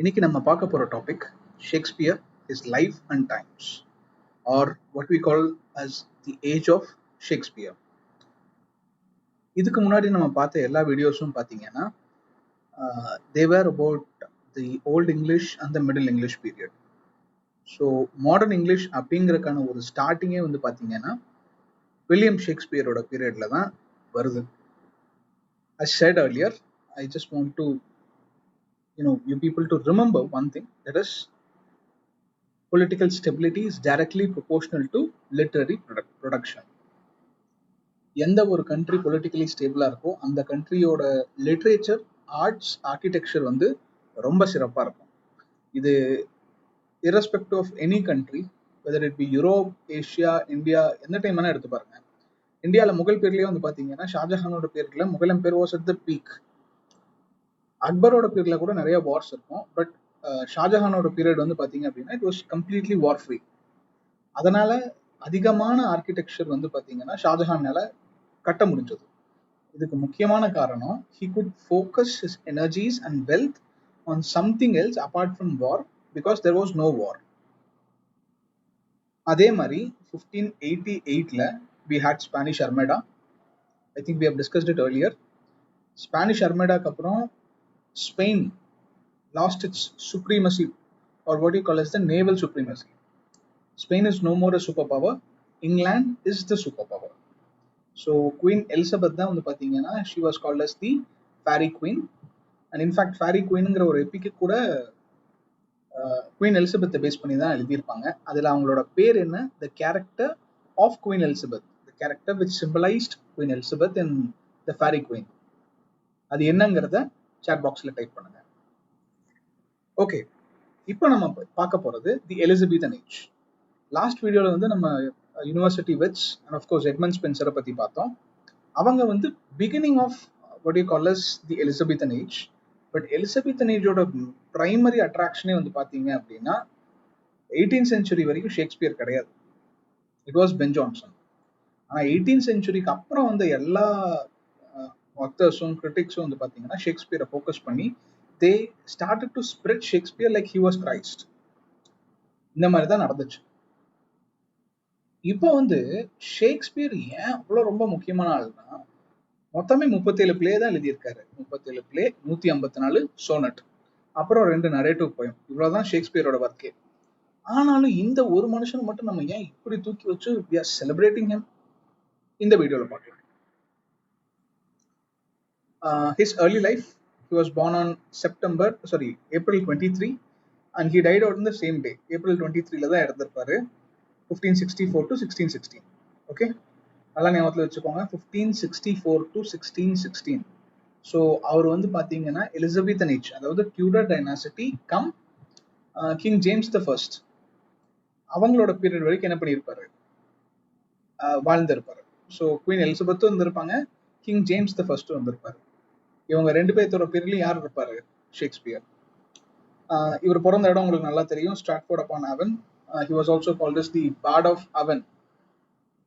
இன்னைக்கு நம்ம பார்க்க போற topic Shakespeare his life and times or what we call as the age of Shakespeare. இதுக்கு முன்னாடி நம்ம பார்த்த எல்லா வீடியோஸும் பார்த்தீங்கன்னா they were about the old English and the middle English period. So modern English அப்படிங்கிறதுக்கான ஒரு ஸ்டார்டிங்கே வந்து பார்த்தீங்கன்னா வில்லியம் ஷேக்ஸ்பியரோட பீரியட்ல தான் வருது. As said earlier, I just want to you people to remember one thing, that is political stability is directly proportional to literary production. எந்த ஒரு கண்ட்ரி பொலிட்டிக்கலி ஸ்டேபிளா இருக்கோ அந்த கண்ட்ரியோட லிட்ரேச்சர், ஆர்ட்ஸ், ஆர்கிடெக்சர் வந்து ரொம்ப சிறப்பா இருக்கும். இது irrespective of any country, whether it be Europe, Asia, India, எந்த டைம் வேணா எடுத்து பாருங்க. இந்தியாவில் முகல் பேர்லயே வந்து பாத்தீங்கன்னா ஷாஜஹானோட பேர்ல முகலம் பேர் வாஸ் அட் த பீக். அக்பரோட பீரியட்ல கூட நிறைய வார்ஸ் இருக்கும், பட் ஷாஜஹானோட பீரியட் வந்து பாத்தீங்க அப்படின்னா it was completely war free. அதனால அதிகமான ஆர்கிடெக்சர் வந்து பாத்தீங்கன்னா ஷாஜஹானால கட்ட முடிஞ்சது. இதுக்கு முக்கியமான காரணம் he could focus his energies and wealth on something else apart from war because there was no war. அதே மாதிரி 1588ல we had Spanish Armada. I think we have discussed it earlier. Spanish Armada க்கு அப்புறம் Spain lost its supremacy, or what you call as the naval supremacy. Spain is no more a superpower. England is the superpower. So Queen Elizabeth தான் வந்து பாத்தீங்கன்னா she was called as the Fairy Queen, and in fact Fairy Queenங்கிற ஒரு எபிக்கு கூட queen எலிசபெத்தை base பண்ணி தான் எழுதியிருப்பாங்க. அதில் அவங்களோட பேர் என்ன, the character of Queen Elizabeth, the character which symbolized Queen Elizabeth in the Fairy Queen. அது என்னங்கிறத chat boxல டைப் பண்ணுங்க. ஓகே, இப்போ நம்ம பார்க்க போறது தி எலிசபெத்தன் ஏஜ். லாஸ்ட் வீடியோல வந்து நம்ம university wits and of course Edmund ஸ்பென்சரை பத்தி பார்த்தோம். அவங்க வந்து beginning of what you call as the Elizabethan age. But Elizabethan ஏஜோட பிரைமரி அட்ராக்ஷனே வந்து பாத்தீங்க அப்படின்னா 18th செஞ்சுரி வரைக்கும் ஷேக்ஸ்பியர் கிடையாது, இட் வாஸ் பென் ஜான்சன். ஆனா 18th செஞ்சுரிக்கு அப்புறம் வந்து எல்லா ஆத்தர்ஸும் கிரிட்டிக்ஸும் வந்து பாத்தீங்கன்னா ஷேக்ஸ்பியரை ஃபோக்கஸ் பண்ணி they started to spread Shakespeare like he was Christ. இந்த மாதிரி தான் நடந்துச்சு. இப்போ வந்து ஷேக்ஸ்பியர் ஏன் அவ்வளோ ரொம்ப முக்கியமான ஆள்னா, மொத்தமே 37 பிளே தான் எழுதியிருக்காரு. 37 பிளே, 154 சோனட், அப்புறம் 2 நரேட்டிவ் போயம். இவ்வளவுதான் ஷேக்ஸ்பியரோட ஒர்க்கே. ஆனாலும் இந்த ஒரு மனுஷன் மட்டும் நம்ம ஏன் இப்படி தூக்கி வச்சு we are celebrating him இந்த வீடியோல பார்க்கலாம். His early life, he was born on April 23 and he died out on the same day. April 23 தான் இறந்திருப்பாரு, 1564 to 1616. ஓகே, நல்லா ஞாபகத்தில் வச்சுக்கோங்க, 1564 to 1616. ஸோ அவர் வந்து பார்த்தீங்கன்னா எலிசபெத்தன் ஏஜ், அதாவது Tudor dynasty come king James the first, அவங்களோட பீரியட் வரைக்கும் என்ன பண்ணியிருப்பாரு, வாழ்ந்திருப்பாரு. ஸோ குவீன் எலிசபெத்தும் இருந்திருப்பாங்க, கிங் ஜேம்ஸ் த ஃபர்ஸ்டும் வந்திருப்பாரு. இவங்க ரெண்டு பேர்த்தோட பீரியட்லயும் யார் இருப்பாரு, ஷேக்ஸ்பியர். இவர் பிறந்த இடம் உங்களுக்கு நல்லா தெரியும், ஸ்ட்ராட்ஃபோர்ட் அப்பான் அவன். he was also called as the Bard of Avon.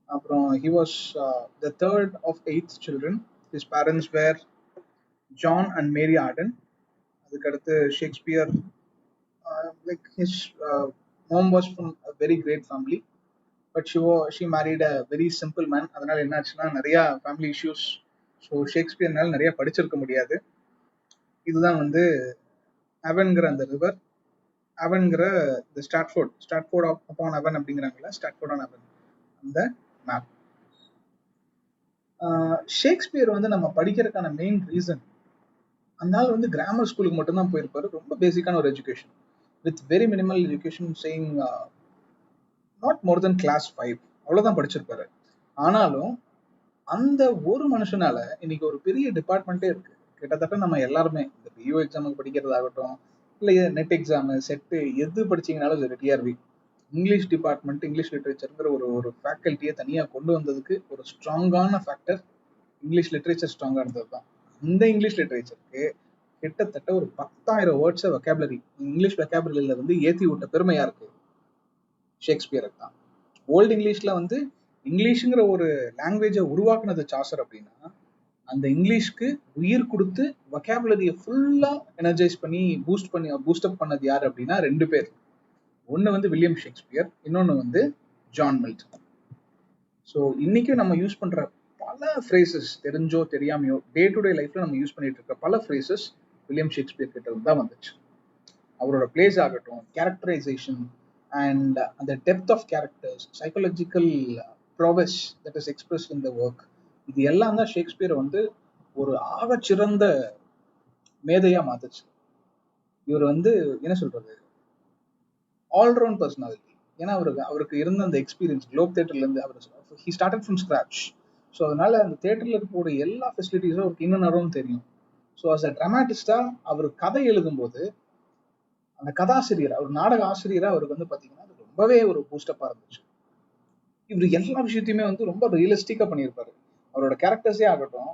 அப்புறம் he was the third of 8 children. His parents were John and Mary Arden. அதுக்கடுத்து Shakespeare, like his mom was from a very great family, but she married a very simple man. அதனால என்னாச்சுன்னா நிறைய family issues. So ஷேக்ஸ்பியர்னால நிறைய படிச்சிருக்க முடியாது. இதுதான் வந்து அவன்கிற அந்த ரிவர், அவன்கிற இந்த ஸ்ட்ராட்ஃபோர்ட் அப்பான் அவன் அப்படிங்கிறாங்கல்ல, ஸ்ட்ராட்ஃபோர்ட் ஆன் அவன், அந்த மேப். ஷேக்ஸ்பியர் வந்து நம்ம படிக்கிறதுக்கான மெயின் ரீசன், அதனால வந்து கிராமர் ஸ்கூலுக்கு மட்டும்தான் போயிருப்பாரு. ரொம்ப பேசிக்கான ஒரு education with very minimal education, saying not more than class 5, அவ்வளோதான் படிச்சிருப்பாரு. ஆனாலும் அந்த ஒரு மனுஷனால இன்னைக்கு ஒரு பெரிய டிபார்ட்மெண்ட்டே இருக்கு. கிட்டத்தட்ட நம்ம எல்லாருமே இந்த BEO எக்ஸாமுக்கு படிக்கிறதாகட்டும், இல்லை நெட் எக்ஸாமு, செட்டு, எது படிச்சீங்கனாலும் சரி, டிஆர்பி, இங்கிலீஷ் டிபார்ட்மெண்ட், இங்கிலீஷ் லிட்ரேச்சருங்கிற ஒரு ஃபேக்கல்ட்டியை தனியாக கொண்டு வந்ததுக்கு ஒரு ஸ்ட்ராங்கான ஃபேக்டர் இங்கிலீஷ் லிட்ரேச்சர் ஸ்ட்ராங்காக இருந்தது தான். இந்த இங்கிலீஷ் லிட்ரேச்சருக்கு கிட்டத்தட்ட ஒரு 10,000 வேர்ட்ஸை வெக்காபுலரி, இங்கிலீஷ் வெக்காபுலரியில் வந்து ஏற்றி விட்ட பெருமையா இருக்கு ஷேக்ஸ்பியருக்கு தான். ஓல்டு இங்கிலீஷ்ல வந்து இங்கிலீஷுங்கிற ஒரு லாங்குவேஜை உருவாக்குனது சாசர் அப்படின்னா, அந்த இங்கிலீஷ்க்கு உயிர் கொடுத்து வொக்காபுலரியை ஃபுல்லா எனர்ஜைஸ் பண்ணி பூஸ்டப் பண்ணது யார் அப்படின்னா 2 பேர். ஒன்னு வந்து வில்லியம் ஷேக்ஸ்பியர், இன்னொன்னு வந்து ஜான் மில்டன். ஸோ இன்னைக்கும் நம்ம யூஸ் பண்ற பல ஃப்ரேசஸ், தெரிஞ்சோ தெரியாமையோ டே டு டே லைஃப்ல நம்ம யூஸ் பண்ணிட்டு இருக்க பல ஃப்ரேசஸ் வில்லியம் ஷேக்ஸ்பியர் கிட்ட இருந்து தான் வந்துச்சு. அவரோட பிளேஸ் ஆகட்டும், கேரக்டரைசேஷன் அண்ட் அந்த depth of characters, psychological prowess that is expressed in the work, இது எல்லாம் தான் ஷேக்ஸ்பியரை வந்து ஒரு ஆகச்சிறந்த மேதையா மாத்துச்சு. இவர் வந்து என்ன சொல்றது, ஆல்ரவுண்ட் பர்சனாலிட்டி. ஏன்னா அவருக்கு இருந்த அந்த எக்ஸ்பீரியன்ஸ் குளோப் தியேட்டர்ல இருந்து அவர் he started from scratch. So அதனால அந்த தியேட்டர்ல இருக்கக்கூடிய எல்லா ஃபெசிலிட்டிஸும் அவருக்கு இன்னும் தெரியும். ஸோ அஸ் அ ட்ராமாட்டிஸ்டா அவர் கதை எழுதும்போது அந்த கதாசிரியர், அவர் நாடக ஆசிரியரா அவருக்கு வந்து பாத்தீங்கன்னா அது ரொம்பவே ஒரு பூஸ்டப்பா இருந்துச்சு. இவர் எல்லா விஷயத்தையுமே வந்து ரொம்ப ரியலிஸ்டிக்கா பண்ணியிருப்பாரு. அவரோட கேரக்டர்ஸே ஆகட்டும்,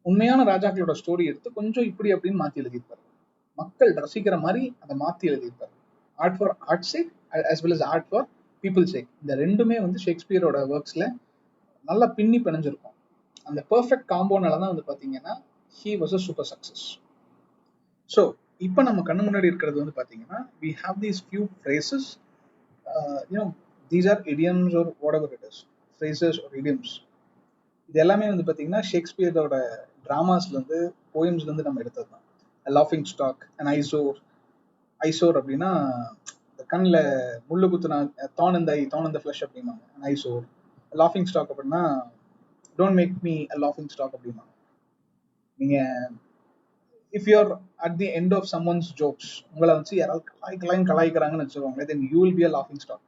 உண்மையான ராஜாக்களோட ஸ்டோரி எடுத்து கொஞ்சம் இப்படி அப்படின்னு மாத்தி எழுதியிருப்பாரு. மக்கள் ரசிக்கிற மாதிரி அதை மாத்தி எழுதியிருப்பாரு. Art for art sake as well as art for people sake. இந்த ரெண்டுமே வந்து ஷேக்ஸ்பியரோட ஒர்க்ஸ்ல நல்லா பின்னி பிணைஞ்சிருக்கும். அந்த பெர்ஃபெக்ட் காம்போனால தான் வந்து பாத்தீங்கன்னா he was a super success. So இப்போ நம்ம கண்ணு முன்னாடி இருக்கிறது வந்து பாத்தீங்கன்னா we have these few phrases, these are idioms or whatever it is, phrases or idioms. இது எல்லாமே வந்து பாத்தீங்கன்னா ஷேக்ஸ்பியரோட டிராமாஸ்ல இருந்து, போயம்ஸ்ல இருந்து நம்ம எடுத்தது தான். லாஃபிங் ஸ்டாக், அண்ட் ஐசோர் அப்படின்னா கண்ணில் முள்ளு குத்துனா தான் இந்த ஃபிளஷ் அப்படின்னாங்க ஐசோர். லாஃபிங் ஸ்டாக் அப்படின்னா டோன்ட் மேக் மீ அ லாஃபிங் ஸ்டாக் அப்படின்னாங்க. நீங்க if you're at the end of someone's jokes, உங்களை வச்சு யாராவது கலாய்க்கிறாங்கன்னு வச்சுக்கோங்க, then you will be a லாஃபிங் ஸ்டாக்.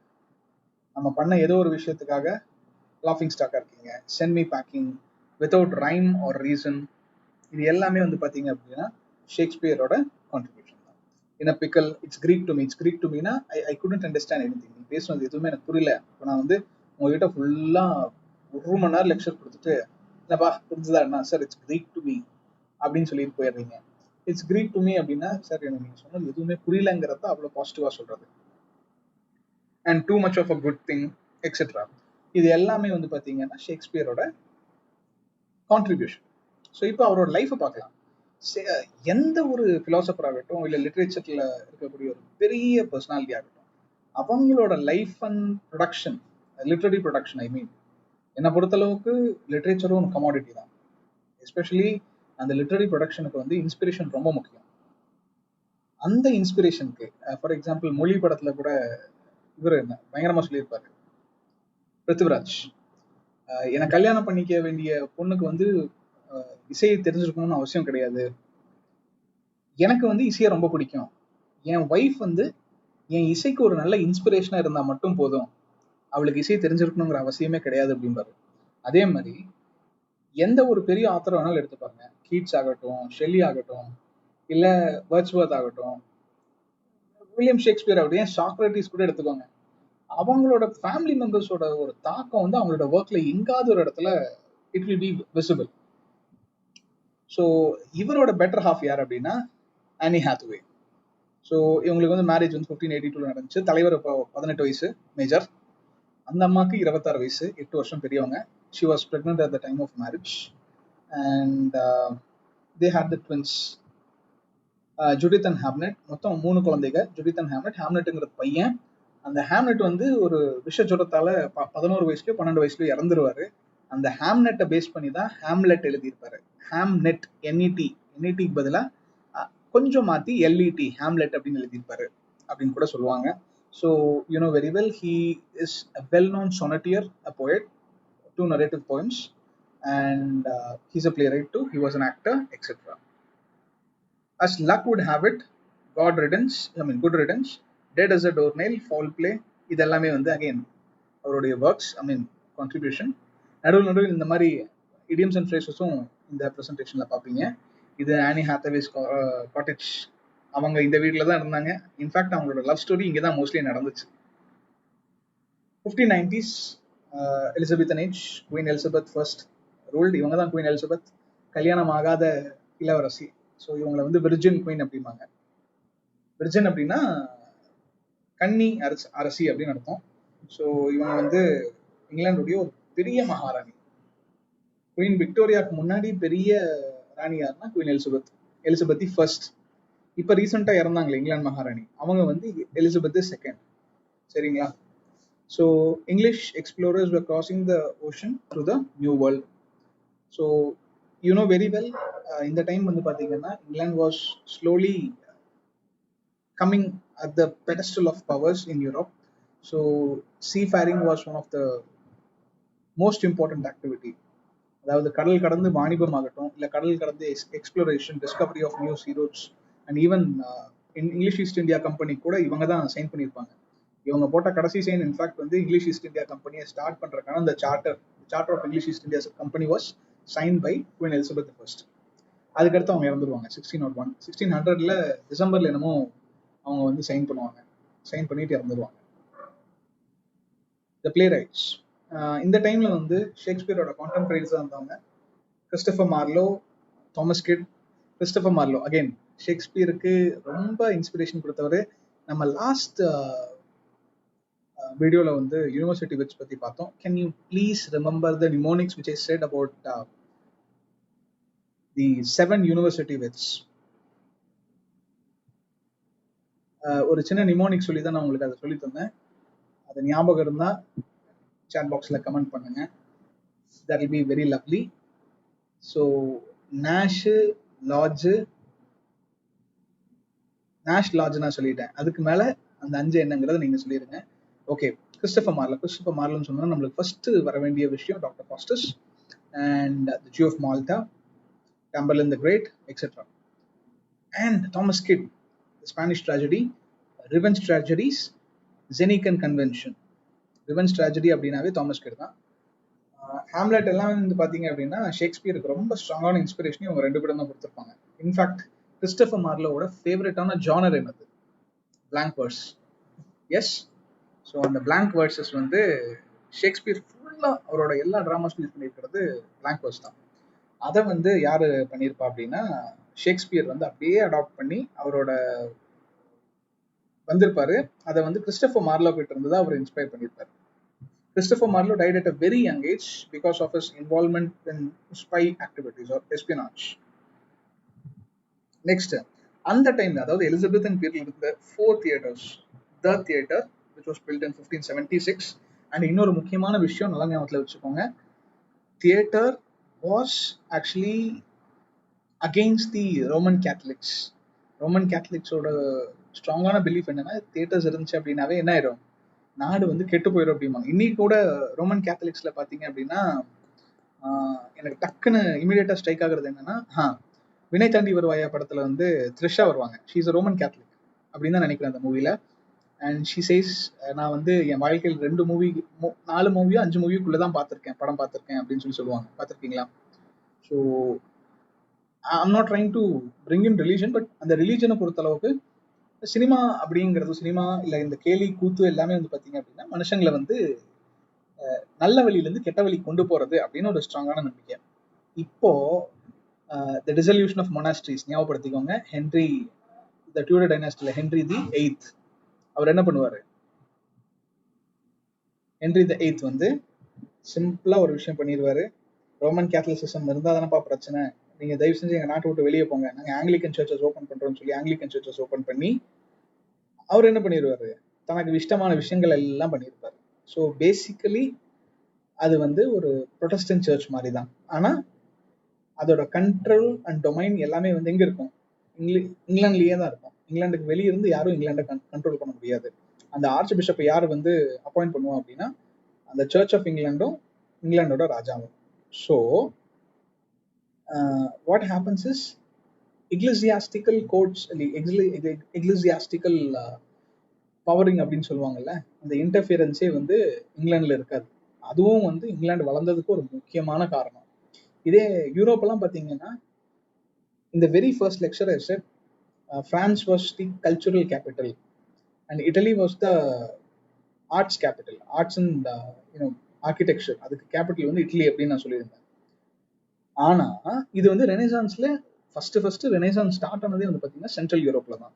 நம்ம பண்ண ஏதோ ஒரு விஷயத்துக்காக லாஃபிங் ஸ்டாக்கா இருக்கீங்க. Send me packing, without rhyme or reason, இது எல்லாமே வந்து பாத்தீங்க அப்படின்னா ஷேக்ஸ்பியரோட கான்ட்ரிபியூஷன் தான். In a pickle, it's Greek to me. It's Greek to Meena I couldn't understand anything. நீ பேசுனது எதுவுமே எனக்கு புரியல. இப்போ நான் வந்து உங்ககிட்ட ஃபுல்லா 1 மணி நேரம் லெக்சர் கொடுத்துட்டு, இல்லப்பா புரிஞ்சுதா என்ன sir, it's Greek to me அப்படின்னு சொல்லிட்டு போயிடுறீங்க. இட்ஸ் கிரீக் டு மீ அப்படின்னா சார் எனக்கு நீங்க சொன்னது எதுவுமே புரியலங்கிறத அவ்வளவு பாசிட்டிவா சொல்றது. And too much of a good thing etcetera. இது எல்லாமே வந்து பாத்தீங்கன்னா ஷேக்ஸ்பியரோட கான்ட்ரிபியூஷன். ஸோ இப்போ அவரோட லைஃப்பை பார்க்கலாம். எந்த ஒரு பிலாசபர் ஆகட்டும், இல்லை லிட்ரேச்சர்ல இருக்கக்கூடிய ஒரு பெரிய பர்சனாலிட்டி ஆகட்டும், அவங்களோட life and production, literary production I mean, என்னை பொறுத்தளவுக்கு லிட்ரேச்சரும் ஒரு கமாடிட்டி தான். எஸ்பெஷலி அந்த லிட்ரரி ப்ரொடக்ஷனுக்கு வந்து இன்ஸ்பிரேஷன் ரொம்ப முக்கியம். அந்த இன்ஸ்பிரேஷனுக்கு ஃபார் எக்ஸாம்பிள் மொழி படத்துல கூட இவர் என்ன பயங்கரமா சொல்லியிருப்பாரு, பிருத்திவிராஜ், என்னை கல்யாணம் பண்ணிக்க வேண்டிய பொண்ணுக்கு வந்து இசையை தெரிஞ்சிருக்கணும்னு அவசியம் கிடையாது, எனக்கு வந்து இசையை ரொம்ப பிடிக்கும், என் ஒய்ஃப் வந்து என் இசைக்கு ஒரு நல்ல இன்ஸ்பிரேஷனா இருந்தா மட்டும் போதும், அவளுக்கு இசை தெரிஞ்சிருக்கணுங்கிற அவசியமே கிடையாது அப்படின்பாரு. அதே மாதிரி எந்த ஒரு பெரிய ஆத்தர் வேணாலும் எடுத்து பாருங்க, கீட்ஸ் ஆகட்டும், ஷெல்லி ஆகட்டும், இல்ல வேர்ட்ஸ்வர்த் ஆகட்டும், வில்லியம் ஷேக்ஸ்பியர் ஆகட்டும், ஏன் சாக்ரட்டிஸ் கூட எடுத்துக்கோங்க, அவங்களோட ஃபேமிலி மெம்பர்ஸோட ஒரு தாக்கம் வந்து அவங்களோட ஒர்க்ல எங்காவது ஒரு இடத்துல it will be visible. So இவரோட பெட்டர் ஹாஃப் யார் அப்படின்னா ஆனி ஹாத்வே. ஸோ இவங்களுக்கு வந்து மேரேஜ் வந்து 1582 நடந்துச்சு. தலைவர் இப்போ 18 வயசு, மேஜர். அந்த அம்மாவுக்கு 26 வயசு, 8 வருஷம் பெரியவங்க. She was pregnant at the time of marriage and they had the twins, Judith and Hamlet. மொத்தம் 3 குழந்தைங்க, ஜுடித் அண்ட் ஹாம்லெட். ஹாம்லெட்டுங்கிற பையன். அந்த ஹாம்லெட் வந்து ஒரு விஷஜுரத்தால 11 வயசுலயோ 12 வயசுலயோ இறந்துருவாரு. அந்த ஹாம்லெட்டை பேஸ் பண்ணி தான் ஹாம்லெட் எழுதியிருப்பாரு. ஹாம்நெட், என்இடி பதிலா கொஞ்சம் மாத்தி எல்இடி, ஹாம்லெட் அப்படின்னு எழுதியிருப்பாரு அப்படின்னு கூட சொல்லுவாங்க. So you know very well, he is a well known sonneteer, a poet, 2 narrative poems, and he's a playwright too. He was an actor, etc. As luck would have it, good riddance, dead as a doornail, foul play, இதெல்லாமே வந்து again அவருடைய works, contribution. நடுவில் இந்த மாதிரி idioms and phrases-உம் இந்த ப்ரெசன்டேஷன்ல பார்ப்பீங்க. இது ஆனி ஹாத்தவேஸ் cottage. அவங்க இந்த வீட்டில் தான் இருந்தாங்க. இன்ஃபேக்ட் அவங்களோட லவ் ஸ்டோரி இங்கே தான் மோஸ்ட்லி நடந்துச்சு. 1590s, Elizabethan age, queen Elizabeth first ruled. இவங்க தான் குவீன் எலிசபெத், கல்யாணம் ஆகாத இளவரசி. ஸோ இவங்களை வந்து விர்ஜின் குவீன் அப்படிம்பாங்க. விர்ஜின் அப்படின்னா கன்னி அரசி அப்படின்னு அர்த்தம். ஸோ இவங்க வந்து இங்கிலாந்துடைய ஒரு பெரிய மகாராணி, குயின் விக்டோரியாவுக்கு முன்னாடி பெரிய ராணி யாருன்னா குயின் எலிசபெத் ஃபர்ஸ்ட். இப்போ ரீசெண்டாக இறந்தாங்களே இங்கிலாந்து மகாராணி, அவங்க வந்து எலிசபெத் செகண்ட். சரிங்களா? So English explorers were crossing the ocean to the new world. So you know very well, இந்த டைம் வந்து பார்த்தீங்கன்னா England was slowly coming at the pedestal of powers in Europe. So seafaring was one of the most important activity. அதாவது கடல் கடந்து வாணிபம் ஆகட்டும், இல்லை கடல் கடந்து exploration, discovery of new sea routes and even English East India Company கூட இவங்க தான் சைன் பண்ணியிருப்பாங்க. இவங்க போட்ட கடைசி சைன் இன்ஃபேக்ட் வந்து இங்கிலீஷ் ஈஸ்ட் இந்தியா கம்பெனியை ஸ்டார்ட் பண்ணுறதுக்கான அந்த charter of English East India Company was sign by Queen Elizabeth first. அதுக்கடுத்து அவங்க இறந்துருவாங்க 1601. 1600 டிசம்பர்ல என்னமோ அவங்க வந்து சைன் பண்ணுவாங்க. சைன் பண்ணிட்டு இறந்துருவாங்க. த பிளே ரைட்ஸ் இந்த டைம்ல வந்து ஷேக்ஸ்பியரோட கான்டெம்பரரிஸா இருந்தவங்க Christopher Marlowe, Thomas Kyd. Christopher Marlowe again ஷேக்ஸ்பியருக்கு ரொம்ப இன்ஸ்பிரேஷன் கொடுத்தவர். நம்ம லாஸ்ட் வீடியோல வந்து யூனிவர்சிட்டி விட்ஸ் பத்தி பார்த்தோம். Can you please remember the mnemonics which I said about the 7 university wits? ஒரு சின்ன நிமோனிக் சொல்லி தான் நான் உங்களுக்கு அதை சொல்லி தந்தேன். அது ஞாபகம் இருந்தா சாட் பாக்ஸ்ல கமெண்ட் பண்ணுங்க. That will be very lovely. So Nash lodge நான் சொல்லிட்டேன். அதுக்கு மேல அந்த 5 என்னங்கிறத நீங்க சொல்லிடுங்க. ஓகே, கிறிஸ்டோபர் மார்லோன்னு சொன்னா நம்மளுக்கு ஃபர்ஸ்ட் வர வேண்டிய விஷயம் Doctor Faustus and the Jew of Malta, Tamburlaine the Great etcetera. And Thomas Kyd, Spanish tragedy, revenge tragedies, Senecan convention. Revenge tragedy அப்படின்னாவே தாமஸ் கிட் தான். ஹாம்லெட் எல்லாம் வந்து பாத்தீங்க அப்படின்னா ஷேக்ஸ்பியருக்கு ரொம்ப ஸ்ட்ராங்கான இன்ஸ்பிரேஷன் இவங்க 2 பேரும் தான் கொடுத்துருப்பாங்க. இன்ஃபேக்ட் கிறிஸ்டோபர் மார்லோவோட ஃபேவரட்டான ஜானர் என்னது? Blank verse. எஸ். ஸோ அந்த பிளாங்க் வேர்சஸ் வந்து ஷேக்ஸ்பியர் ஃபுல்லா அவரோட எல்லா ட்ராமாஸ் யூஸ் பண்ணியிருக்கிறது பிளாங்க் வேர்ஸ் தான். அதை வந்து யாரு பண்ணியிருப்பா அப்படின்னா ஷேக்ஸ்பியர் வந்து அப்படியே அடாப்ட் பண்ணி அவரோட வந்திருப்பாரு. அதை வந்து கிறிஸ்டோபர் மார்லோ கிட்ட இருந்து தான் அவர் இன்ஸ்பயர் பண்ணியிருப்பாரு. Christopher Marlowe died at a very young age because of his involvement in spy activities or espionage. Next, அந்த டைம்ல அதாவது எலிசபெத்தன் பீரியட்ல இருந்த 4 theatres, the theatre which was built in 1576. And இன்னொரு முக்கியமான விஷயம் நல்லா ஞாபகத்துல வச்சுக்கோங்க, theatre was actually against the Roman Catholics. Roman கேத்தலிக்ஸோட ஸ்ட்ராங்கான பிலீஃப் என்னன்னா தியேட்டர்ஸ் இருந்துச்சு அப்படின்னாவே என்ன ஆயிடும், நாடு வந்து கெட்டு போயிடும் அப்படிம்பாங்க. இன்னைக்கு கூட ரோமன் கேத்தலிக்ஸ்ல பாத்தீங்க அப்படின்னா எனக்கு டக்குன்னு இமீடியட்டா ஸ்ட்ரைக் ஆகுறது என்னன்னா, வினை தாண்டி வருவாயா படத்துல வந்து த்ரிஷா வருவாங்க. ஷீ இஸ் ரோமன் கேத்தலிக் அப்படின்னு தான் நினைக்கிறேன் அந்த மூவில. அண்ட் ஷீ சேஸ், நான் வந்து என் வாழ்க்கையில் 4 மூவியோ 5 மூவிக்குள்ளதான் படம் பார்த்திருக்கேன் அப்படின்னு சொல்லுவாங்க. பார்த்திருக்கீங்களா? So I'm not trying to bring in religion, but அந்த ரிலீஜனை பொறுத்த அளவுக்கு சினிமா அப்படிங்கிறது, சினிமா இல்லை இந்த கேலி கூத்து எல்லாமே வந்து பார்த்தீங்க அப்படின்னா மனுஷங்களை வந்து நல்ல வழியிலேருந்து கெட்ட வழி கொண்டு போறது அப்படின்னு ஒரு ஸ்ட்ராங்கான நம்பிக்கை. இப்போ த டிசல்யூஷன் ஆஃப் மொனாஸ்ட்ரிஸ் ஞாபகப்படுத்திக்கோங்க. ஹென்ரி த டியூடர் டைனாஸ்டியில் ஹென்ரி தி 8th அவர் என்ன பண்ணுவாரு? ஹென்ரி தி 8th வந்து சிம்பிளா ஒரு விஷயம் பண்ணிடுவாரு. ரோமன் கேத்தலிசிசம் இருந்தால் தானப்பா பிரச்சனை, நீங்க தயவு செஞ்சு எங்க நாட்டை விட்டு வெளியே போங்க, நாங்க ஆங்கிலிக்கன் சர்ச்சஸ் ஓப்பன் பண்றோம்னு சொல்லி ஆங்கிலிக்கன் சர்ச்சஸ் ஓப்பன் பண்ணி அவர் என்ன பண்ணிடுவாரு, தனக்கு இஷ்டமான விஷயங்கள் எல்லாம் பண்ணியிருப்பாரு. ஸோ பேசிக்கலி அது வந்து ஒரு ப்ரொட்டஸ்டன்ட் சர்ச் மாதிரி தான். ஆனா அதோட கண்ட்ரோல் அண்ட் டொமைன் எல்லாமே வந்து எங்க இருக்கும்? இங்கிலாந்துலயே தான் இருக்கும். இங்கிலாந்துக்கு வெளியே இருந்து யாரும் இங்கிலாண்டை கண்ட்ரோல் பண்ண முடியாது. அந்த ஆர்ச் பிஷப்பை யார் வந்து அப்பாயிண்ட் பண்ணுவோம் அப்படின்னா அந்த சர்ச் ஆஃப் இங்கிலாண்டும் இங்கிலாண்டோட ராஜாவும். So what happens is ecclesiastical courts, ecclesiastical powering அப்படின்னு சொல்லுவாங்கல்ல, அந்த இன்டர்ஃபியரன்ஸே வந்து இங்கிலாந்துல இருக்காது. அதுவும் வந்து இங்கிலாந்து வளர்ந்ததுக்கு ஒரு முக்கியமான காரணம். இதே யூரோப்பெல்லாம் பார்த்தீங்கன்னா இந்த very first lecture I said France was the cultural capital and Italy was the arts capital, arts and architecture, அதுக்கு கேபிட்டல் வந்து இட்லி அப்படின்னு நான் சொல்லியிருந்தேன். ஆனா இது வந்து ரெனசான்ஸ்ல ஃபர்ஸ்ட் ரெனசான்ஸ் ஸ்டார்ட் ஆனதே வந்து பாத்தீங்கன்னா சென்ட்ரல் யூரோப்ல தான்.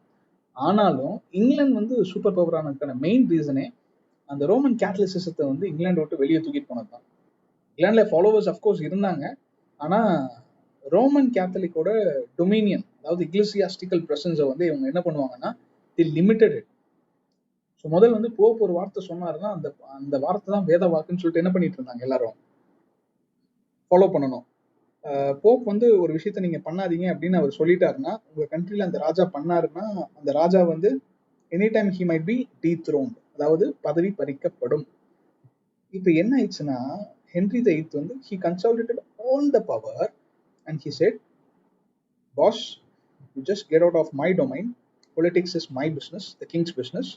ஆனாலும் இங்கிலாந்து வந்து சூப்பர் பவர் ஆனதுக்கான மெயின் ரீசனே அந்த ரோமன் கேத்தலிசிசத்தை வந்து இங்கிலாந்து விட்டு வெளியே தூக்கிட்டு போனது தான். இங்கிலாந்துல ஃபாலோவர்ஸ் அஃப்கோர்ஸ் இருந்தாங்க, ஆனா ரோமன் கேத்தலிக்கோட டொமினியன், அதாவது எக்லிசியாஸ்டிக்கல் பிரசன்ஸை வந்து இவங்க என்ன பண்ணுவாங்கன்னா தி லிமிட்டட் இட். ஸோ முதல் வந்து போப் ஒரு வார்த்தை சொன்னாருன்னா அந்த அந்த வார்த்தை தான் வேத வாக்குன்னு சொல்லிட்டு என்ன பண்ணிட்டு இருந்தாங்க, எல்லாரும் ஃபாலோ பண்ணணும். போப் வந்து ஒரு விஷயத்த நீங்க பண்ணாதீங்க அப்படின்னு அவர் சொல்லிட்டாருன்னா, உங்க கண்ட்ரில அந்த ராஜா பண்ணாருன்னா அந்த ராஜா வந்து any time he might be dethroned, அதாவது பதவி பறிக்கப்படும். இப்போ என்ன ஆயிடுச்சுன்னா, ஹென்ரி த எய்த் வந்து he consolidated all the power and he said, boss you just get out of my domain, politics is my business, the king's business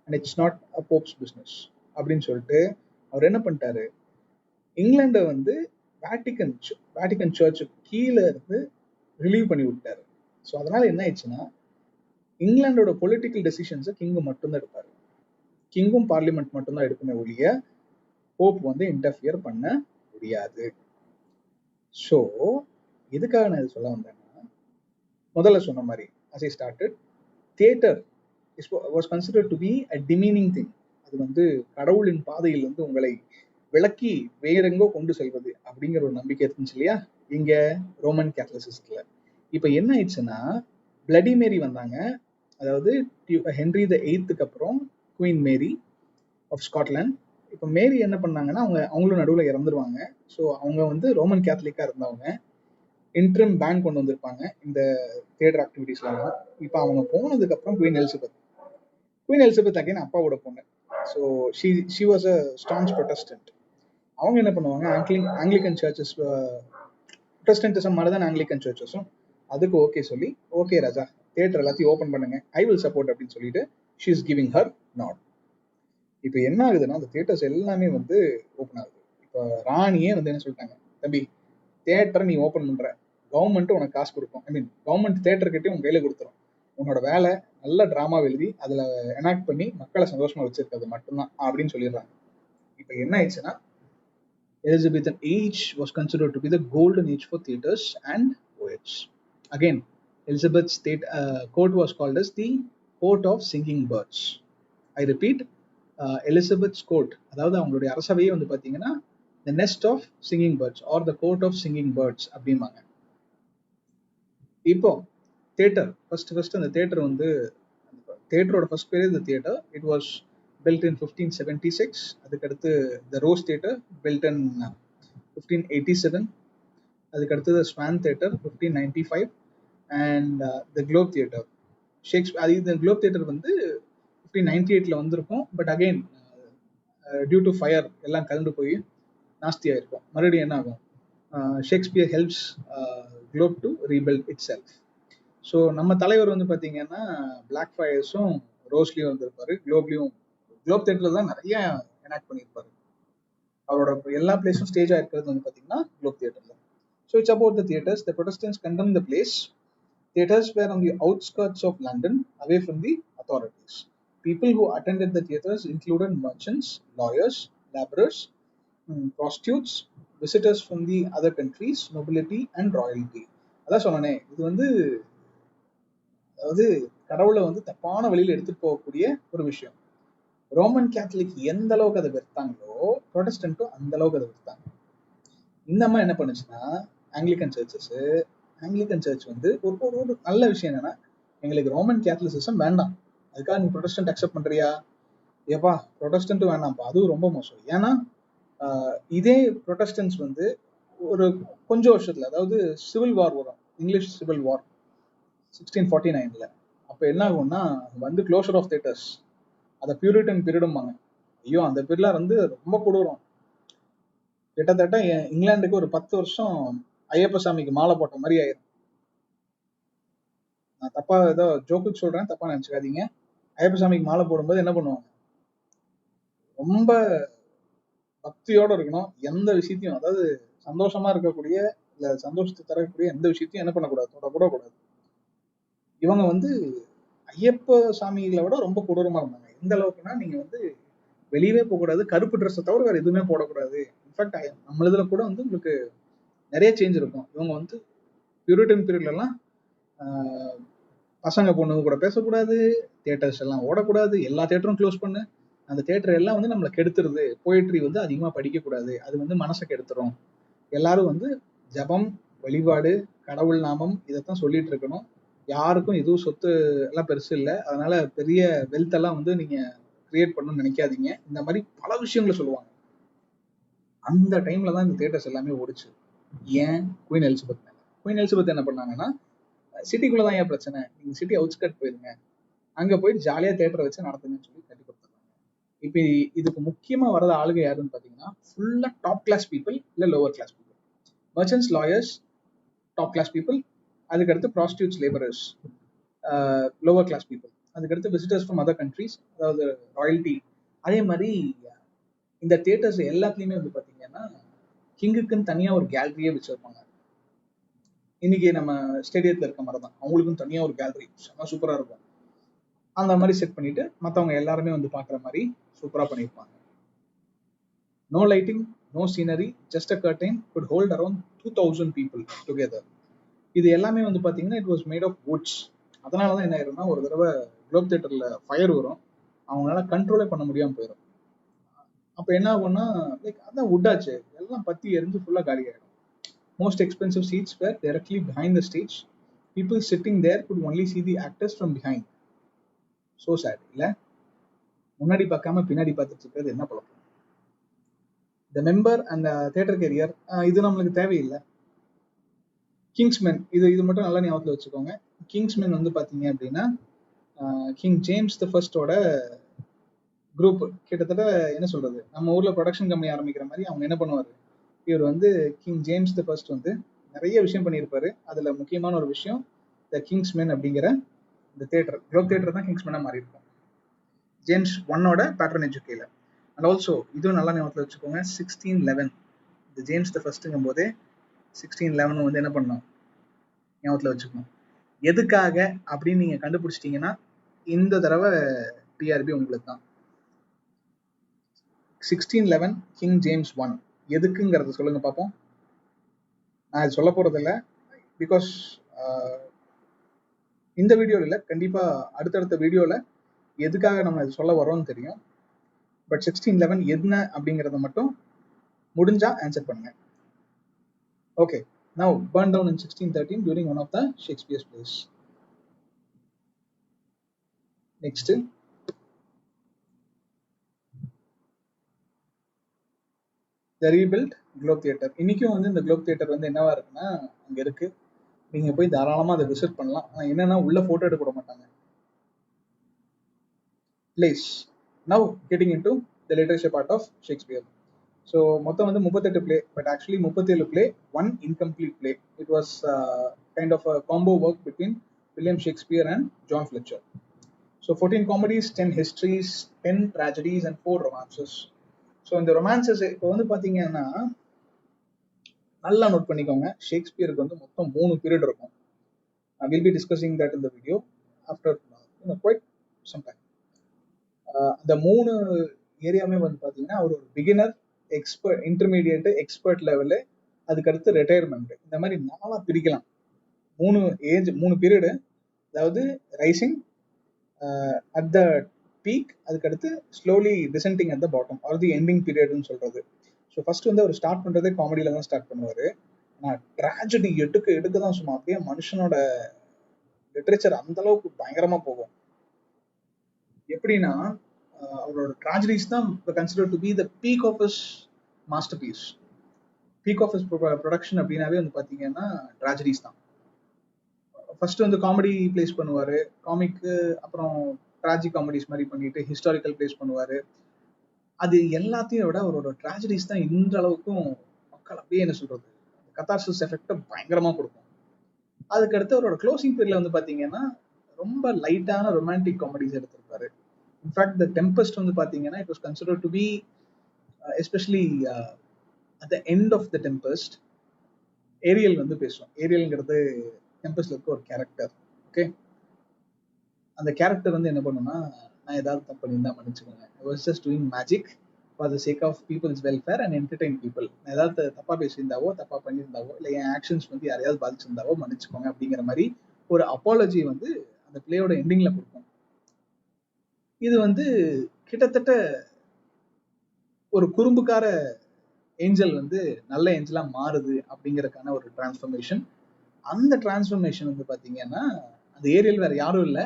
and it's not a pope's business அப்படின்னு சொல்லிட்டு அவர் என்ன பண்ணிட்டாரு, இங்கிலாண்டை வந்து Vatican சர்ச்சுக்கு கீழே இருந்து relieve பண்ணி விட்டாரு. ஸோ அதனால என்ன ஆயிடுச்சுன்னா, இங்கிலாண்டோட பொலிட்டிக்கல் டெசிஷன்ஸை கிங்கு மட்டும்தான் எடுப்பாரு. கிங்கும் பார்லிமெண்ட் மட்டும்தான் எடுக்குமே ஒழிய போப் வந்து இன்டர்ஃபியர் பண்ண முடியாது. ஸோ எதுக்காக நான் இது சொல்ல வந்தேன்னா, முதல்ல சொன்ன மாதிரி as I started, theater was considered to be a demeaning thing. அது வந்து கடவுளின் பாதையில் வந்து உங்களை விளக்கி வேறெங்கோ கொண்டு செல்வது அப்படிங்கிற ஒரு நம்பிக்கை இருந்துச்சு இல்லையா இங்க ரோமன் கேத்தலிசிஸ்ட்ல. இப்ப என்ன ஆயிடுச்சுன்னா, பிளடி மேரி வந்தாங்க. அதாவது ஹென்ரி த எய்த்துக்கு அப்புறம் குவீன் மேரி ஆஃப் ஸ்காட்லாந்து. இப்போ மேரி என்ன பண்ணாங்கன்னா, அவங்களும் நடுவில் இறந்துருவாங்க. ஸோ அவங்க வந்து ரோமன் கேத்தலிக்கா இருந்தவங்க இன்ட்ரம் பேன் கொண்டு வந்திருப்பாங்க இந்த தியேட்டர் ஆக்டிவிட்டிஸ்லாம். இப்போ அவங்க போனதுக்கு அப்புறம் குவீன் எலிசபெத் அகைன் அப்பாவோட பொண்ணு. So she was a staunch Protestant. அவங்க என்ன பண்ணுவாங்க, ஆங்கிலிக்கன் சர்ச்சஸ், ப்ரொட்டஸ்டன்டிசம் மாதிரி தான் ஆங்கிலிக்கன் சர்ச்சஸும், அதுக்கு ஓகே சொல்லி, ஓகே ராஜா தியேட்டர் எல்லாத்தையும் ஓப்பன் பண்ணுங்க, ஐ வில் சப்போர்ட் அப்படின்னு சொல்லிட்டு she is giving her not. இப்போ என்ன ஆகுதுன்னா, அந்த தியேட்டர்ஸ் எல்லாமே வந்து ஓப்பன் ஆகுது. இப்போ ராணியே வந்து என்ன சொல்லிட்டாங்க, தம்பி தியேட்டரை நீ ஓப்பன் பண்ற, கவர்மெண்ட் உனக்கு காசு கொடுக்கும், ஐ மீன் கவர்மெண்ட் தியேட்டர்கிட்டே உங்க கையில கொடுத்துரும், உன்னோட வேலை நல்ல டிராமா எழுதி அதுல எனாக்ட் பண்ணி மக்களை சந்தோஷமா வச்சிருக்கிறது மட்டும்தான் அப்படின்னு சொல்லிடுறாங்க. இப்போ என்ன ஆயிடுச்சுன்னா, Elizabethan age was considered to be the golden age for theatres and poets. Again, Elizabeth's court was called as the court of singing birds. I repeat, Elizabeth's court, அதாவது அவங்களுடைய அரசவையே வந்து பார்த்தீங்கன்னா the nest of singing birds or the court of singing birds அப்படிம்பாங்க. இப்போ theatre first அந்த theatre வந்து, தியேட்டரோட first பேர் இந்த theatre, it was built in 1576. அதுக்கடுத்து the Rose Theatre built in 1587. அதுக்கடுத்து the Swan Theatre 1595 and the Globe Theatre. Shakespeare, அது இந்த Globe Theatre வந்து 1598ல வந்திருக்கும். But again due to fire எல்லாம் கலந்து போய் நாஸ்தியாக இருக்கும். மறுபடியும் என்ன ஆகும், Shakespeare helps Globe to rebuild itself. So நம்ம தலைவர் வந்து பார்த்தீங்கன்னா பிளாக் ஃபயர்ஸும் ரோஸ்லேயும் வந்திருப்பாரு, குளோப் தியேட்டர்ல தான் நிறைய எனாக்ட் பண்ணியிருப்பாரு. அவரோட எல்லா பிளேஸும் ஸ்டேஜா இருக்கிறது வந்து பார்த்தீங்கன்னா குளோப் தியேட்டர்ல. So it's about the theatres. The Protestants condemn the place. Theatres were on the outskirts of London, away from the authorities. People who attended the theatres included merchants, lawyers, laborers, prostitutes, visitors from the other countries, nobility and royalty. அதான் சொன்னனே, இது வந்து அதாவது கடவுளை வந்து தப்பான வழியில் எடுத்துட்டு போகக்கூடிய ஒரு விஷயம். ரோமன் கேத்தலிக் எந்த அளவுக்கு அதை வெறுத்தாங்களோ, ப்ரொட்டஸ்டன்ட்டும் அந்த அளவுக்கு அதை வெறுத்தாங்க. இந்த அம்மா என்ன பண்ணுச்சுன்னா, ஆங்கிலிக்கன் சர்ச் வந்து ஒரு நல்ல விஷயம் என்னன்னா, எங்களுக்கு ரோமன் கேத்தலிசிசம் வேண்டாம், அதுக்காக நீ ப்ரொட்டஸ்டன்ட் அக்செப்ட் பண்றியா, ஏப்பா ப்ரொட்டஸ்டன்ட்டும் வேண்டாம்ப்பா, அதுவும் ரொம்ப மோசம். ஏன்னா இதே ப்ரொட்டஸ்டன்ட்ஸ் வந்து ஒரு கொஞ்சம் வருஷத்துல, அதாவது சிவில் வார் வரும், இங்கிலீஷ் சிவில் வார் 1649ல. அப்போ என்ன ஆகும்னா வந்து க்ளோஷர் ஆஃப் தியேட்டர்ஸ், அதை பியூரிட்டன் பீரியடும்பாங்க. ஐயோ அந்த பீரியட்லாம் வந்து ரொம்ப கொடூரம். கிட்டத்தட்ட இங்கிலாந்துக்கு ஒரு 10 வருஷம் ஐயப்ப சாமிக்கு மாலை போட்ட மாதிரி ஆயிரும். நான் தப்பா ஏதோ ஜோக்கு சொல்றேன், தப்பா நினைச்சுக்காதீங்க. ஐயப்ப சாமிக்கு மாலை போடும்போது என்ன பண்ணுவாங்க, ரொம்ப பக்தியோட இருக்கணும். எந்த விஷயத்தையும், அதாவது சந்தோஷமா இருக்கக்கூடிய இல்ல சந்தோஷத்தை தரக்கூடிய எந்த விஷயத்தையும் என்ன பண்ணக்கூடாது, தொடக்கூட கூடாது. இவங்க வந்து ஐயப்ப சாமிகளை விட ரொம்ப கொடூரமா இருந்தாங்க. எந்த அளவுக்குன்னா, நீங்க வந்து வெளியவே போகக்கூடாது, கருப்பு ட்ரெஸ்ஸை தவிர வேற எதுவுமே போடக்கூடாது. இன்ஃபேக்ட் நம்ம இதுல கூட வந்து உங்களுக்கு நிறைய சேஞ்ச் இருக்கும். இவங்க வந்து பியூரிட்டன் பீரியட்ல எல்லாம் பசங்க பொண்ணுங்க கூட பேசக்கூடாது, தியேட்டர்ஸ் எல்லாம் ஓடக்கூடாது, எல்லா தியேட்டரும் க்ளோஸ் பண்ணு, அந்த தியேட்டர் எல்லாம் வந்து நம்மளை கெடுத்துருது, போயட்ரி வந்து அதிகமா படிக்கக்கூடாது, அது வந்து மனசை கெடுத்துரும், எல்லாரும் வந்து ஜபம், வழிபாடு, கடவுள் நாமம் இதைத்தான் சொல்லிட்டு இருக்கணும். யாருக்கும் எதுவும் சொத்து எல்லாம் பெருசு இல்லை, அதனால பெரிய வெல்த் எல்லாம் வந்து நீங்க கிரியேட் பண்ணணும்னு நினைக்காதீங்க. இந்த மாதிரி பல விஷயங்களை சொல்லுவாங்க. அந்த டைம்ல தான் இந்த தியேட்டர்ஸ் எல்லாமே ஓடிச்சு. ஏன்? Queen Elizabeth. குயின் எலிசபெத் என்ன பண்ணாங்கன்னா, சிட்டிக்குள்ளதான் ஏன் பிரச்சனை, நீங்க சிட்டி அவுட்ஸ்கட் போயிருங்க, அங்க போயிட்டு ஜாலியா தியேட்டரை வச்சு நடத்துங்கன்னு சொல்லி கட்டி கொடுத்தாங்க. இப்ப இதுக்கு முக்கியமா வரத ஆளுங்க யாருன்னு பாத்தீங்கன்னா, ஃபுல்லா டாப் கிளாஸ் பீப்புள் இல்ல lower class people. Merchants, lawyers top class people, அதுக்கடுத்து prostitutes, labourers lower class people, அதுக்கடுத்து விசிட்டர்ஸ் ஃப்ரம் அதர் கண்ட்ரீஸ், அதாவது ராயல்டி. அதே மாதிரி இந்த தியேட்டர்ஸ் எல்லாத்துலயுமே வந்து பாத்தீங்கன்னா கிங்குக்குன்னு தனியா ஒரு கேலரியே வச்சிருப்பாங்க. இன்னைக்கு நம்ம ஸ்டேடியத்துல இருக்க மாதிரி தான், அவங்களுக்கும் தனியா ஒரு கேலரி செம்ம சூப்பரா இருக்கும். அந்த மாதிரி செட் பண்ணிட்டு மற்றவங்க எல்லாருமே வந்து பாக்குற மாதிரி சூப்பரா பண்ணியிருப்பாங்க. No lighting, no scenery, just a curtain could hold around 2000 people together. இது எல்லாமே வந்து பாத்தீங்கன்னா it was made of woods. அதனாலதான் என்ன ஆயிரும்னா, ஒரு தடவை குளோப் தியேட்டர்ல ஃபயர் வரும், அவங்களால கண்ட்ரோலே பண்ண முடியாம போயிடும். அப்ப என்ன ஆகும்னா, லைக் அதான் வுட்டாச்சு, எல்லாம் பத்தி எரிஞ்சு ஃபுல்லா காலி ஆயிடும். Most expensive seats were directly behind the stage. People sitting there could only see the actors from behind. So sad, இல்ல? முன்னாடி பார்க்காம பின்னாடி பார்த்துட்டு இருக்கிறது என்ன பழக்கம்? The member and theater career, இது நம்மளுக்கு தேவையில்லை. கிங்ஸ்மென், இது மட்டும் நல்லா ஞாபகத்தில் வச்சுக்கோங்க. கிங்ஸ்மென் வந்து பாத்தீங்க அப்படின்னா, கிங் ஜேம்ஸ் த ஃபர்ஸ்டோட குரூப். கிட்டத்தட்ட என்ன சொல்றது, நம்ம ஊர்ல ப்ரொடக்ஷன் கம்பெனி ஆரம்பிக்கிற மாதிரி அவங்க என்ன பண்ணுவாரு, இவர் வந்து கிங் ஜேம்ஸ் த ஃபர்ஸ்ட் வந்து நிறைய விஷயம் பண்ணியிருப்பாரு. அதுல முக்கியமான ஒரு விஷயம் த கிங்ஸ்மென் அப்படிங்கிற இந்த தியேட்டர், குளோப் தியேட்டர் தான் கிங்ஸ்மெனா மாறி இருக்கும் ஜேம்ஸ் ஒன்னோட பேட்ரனேஜ் கீழே. அண்ட் ஆல்சோ இதுவும் நல்லா ஞாபகத்தில் வச்சுக்கோங்க, 1611 இந்த ஜேம்ஸ் த ஃபர்ஸ்ட்ங்கும் போதே 1611 வந்து என்ன பண்ணோம் ஞாபகத்தில் வச்சுக்கணும். எதுக்காக அப்படின்னு நீங்க கண்டுபிடிச்சிட்டீங்கன்னா இந்த தடவை டிஆர்பி உங்களுக்கு தான். 1611 கிங் ஜேம்ஸ் 1 எதுக்குங்கிறத சொல்லுங்க பார்ப்போம். நான் இது சொல்ல போறது இல்லை, பிகாஸ் இந்த வீடியோவில் இல்லை, கண்டிப்பா அடுத்தடுத்த வீடியோல எதுக்காக நம்ம இது சொல்ல வரோம்னு தெரியும். பட் 1611 என்ன அப்படிங்கிறத மட்டும் முடிஞ்சா ஆன்சர் பண்ணுங்க. Okay, now burned down in 1613 during one of the Shakespeare's plays. Next, the rebuilt Globe Theatre. இன்னைக்கும் வந்து இந்த குளோப் தியேட்டர் வந்து என்னவா இருக்குன்னா அங்க இருக்கு, நீங்க போய் தாராளமா அதை விசிட் பண்ணலாம். ஆனா என்னன்னா உள்ள போட்டோ எடுக்க விட மாட்டாங்க. Plays. Now getting into the literature part of Shakespeare. So மொத்தம் வந்து 38 play, but actually 37 play, 1 incomplete play. It was kind of a combo work between William Shakespeare and John Fletcher. So 14 comedies, 10 histories, 10 tragedies and 4 romances. So இந்த romances இப்போ வந்து பார்த்தீங்கன்னா நல்லா note பண்ணிக்கோங்க, ஷேக்ஸ்பியருக்கு வந்து மொத்தம் 3 பீரியட் இருக்கும். Will be discussing that in the video after quite some time. அந்த 3 ஏரியாவுமே வந்து பார்த்தீங்கன்னா அவர் ஒரு beginner, expert, intermediate, expert level, அதுக்கடுத்து ரிட்டையர்மெண்ட், இந்த மாதிரி 4 பிரிக்கலாம். 3 ஏஜ், 3 பீரியடு, அதாவது ரைசிங் அட் த பீக், அதுக்கடுத்து slowly descending at the bottom or the ending பீரியட்னு சொல்றது. ஸோ ஃபர்ஸ்ட் வந்து அவர் ஸ்டார்ட் பண்றதே காமெடியில தான் ஸ்டார்ட் பண்ணுவாரு. ஆனால் ட்ராஜடி எடுக்க தான் சும்மா அப்படியே மனுஷனோட லிட்ரேச்சர் அந்த அளவுக்கு பயங்கரமா போகும். எப்படின்னா அவரோட ட்ராஜடிஸ் தான் consider to be the peak of his masterpiece. Peak of his production அப்படின்னாவே வந்து பாத்தீங்கன்னா ட்ராஜடிஸ் தான். ஃபர்ஸ்ட் வந்து காமெடி பிளேஸ் பண்ணுவாரு, காமிக்கு, அப்புறம் ட்ராஜிக் காமெடிஸ் மாதிரி பண்ணிட்டு ஹிஸ்டாரிக்கல் பிளேஸ் பண்ணுவாரு. அது எல்லாத்தையும் விட அவரோட ட்ராஜடிஸ் தான் இந்த அளவுக்கும் மக்கள் அப்படியே என்ன சொல்றது, கத்தார்சிஸ் எஃபெக்ட் பயங்கரமா கொடுக்கும். அதுக்கடுத்து அவரோட க்ளோசிங் பீரியட்ல வந்து பாத்தீங்கன்னா ரொம்ப லைட்டான ரொமான்டிக் காமெடிஸ் எடுத்திருப்பாரு. இன்ஃபேக்ட் த டெம்பஸ்ட் வந்து பாத்தீங்கன்னா it was considered to be especially at the end of the tempest, Ariel வந்து பேசும். ஏரியல்ங்கிறது டெம்பஸ்ட்ல இருக்க ஒரு கேரக்டர். ஓகே, அந்த கேரக்டர் வந்து என்ன பண்ணுன்னா, நான் ஏதாவது தப்பு பண்ணியிருந்தா மன்னிச்சுக்கோங்க, I was just doing magic for the sake of people's welfare and entertain people. நான் ஏதாவது தப்பா பேசியிருந்தாவோ, தப்பா பண்ணியிருந்தாவோ, இல்லை என் ஆக்ஷன்ஸ் வந்து யாரையாவது பாதிச்சிருந்தாவோ மன்னிச்சுக்கோங்க அப்படிங்கிற மாதிரி ஒரு அப்பாலஜி வந்து அந்த பிளேயோட எண்டிங்ல கொடுக்கும். இது வந்து கிட்டத்தட்ட ஒரு குறும்புக்கார ஏஞ்சல் வந்து நல்ல ஏஞ்சலா மாறுது அப்படிங்கறதுக்கான ஒரு டிரான்ஸ்ஃபர்மேஷன். அந்த டிரான்ஸ்ஃபர்மேஷன் வந்து பாத்தீங்கன்னா அந்த ஏரியல் வேற யாரும் இல்லை,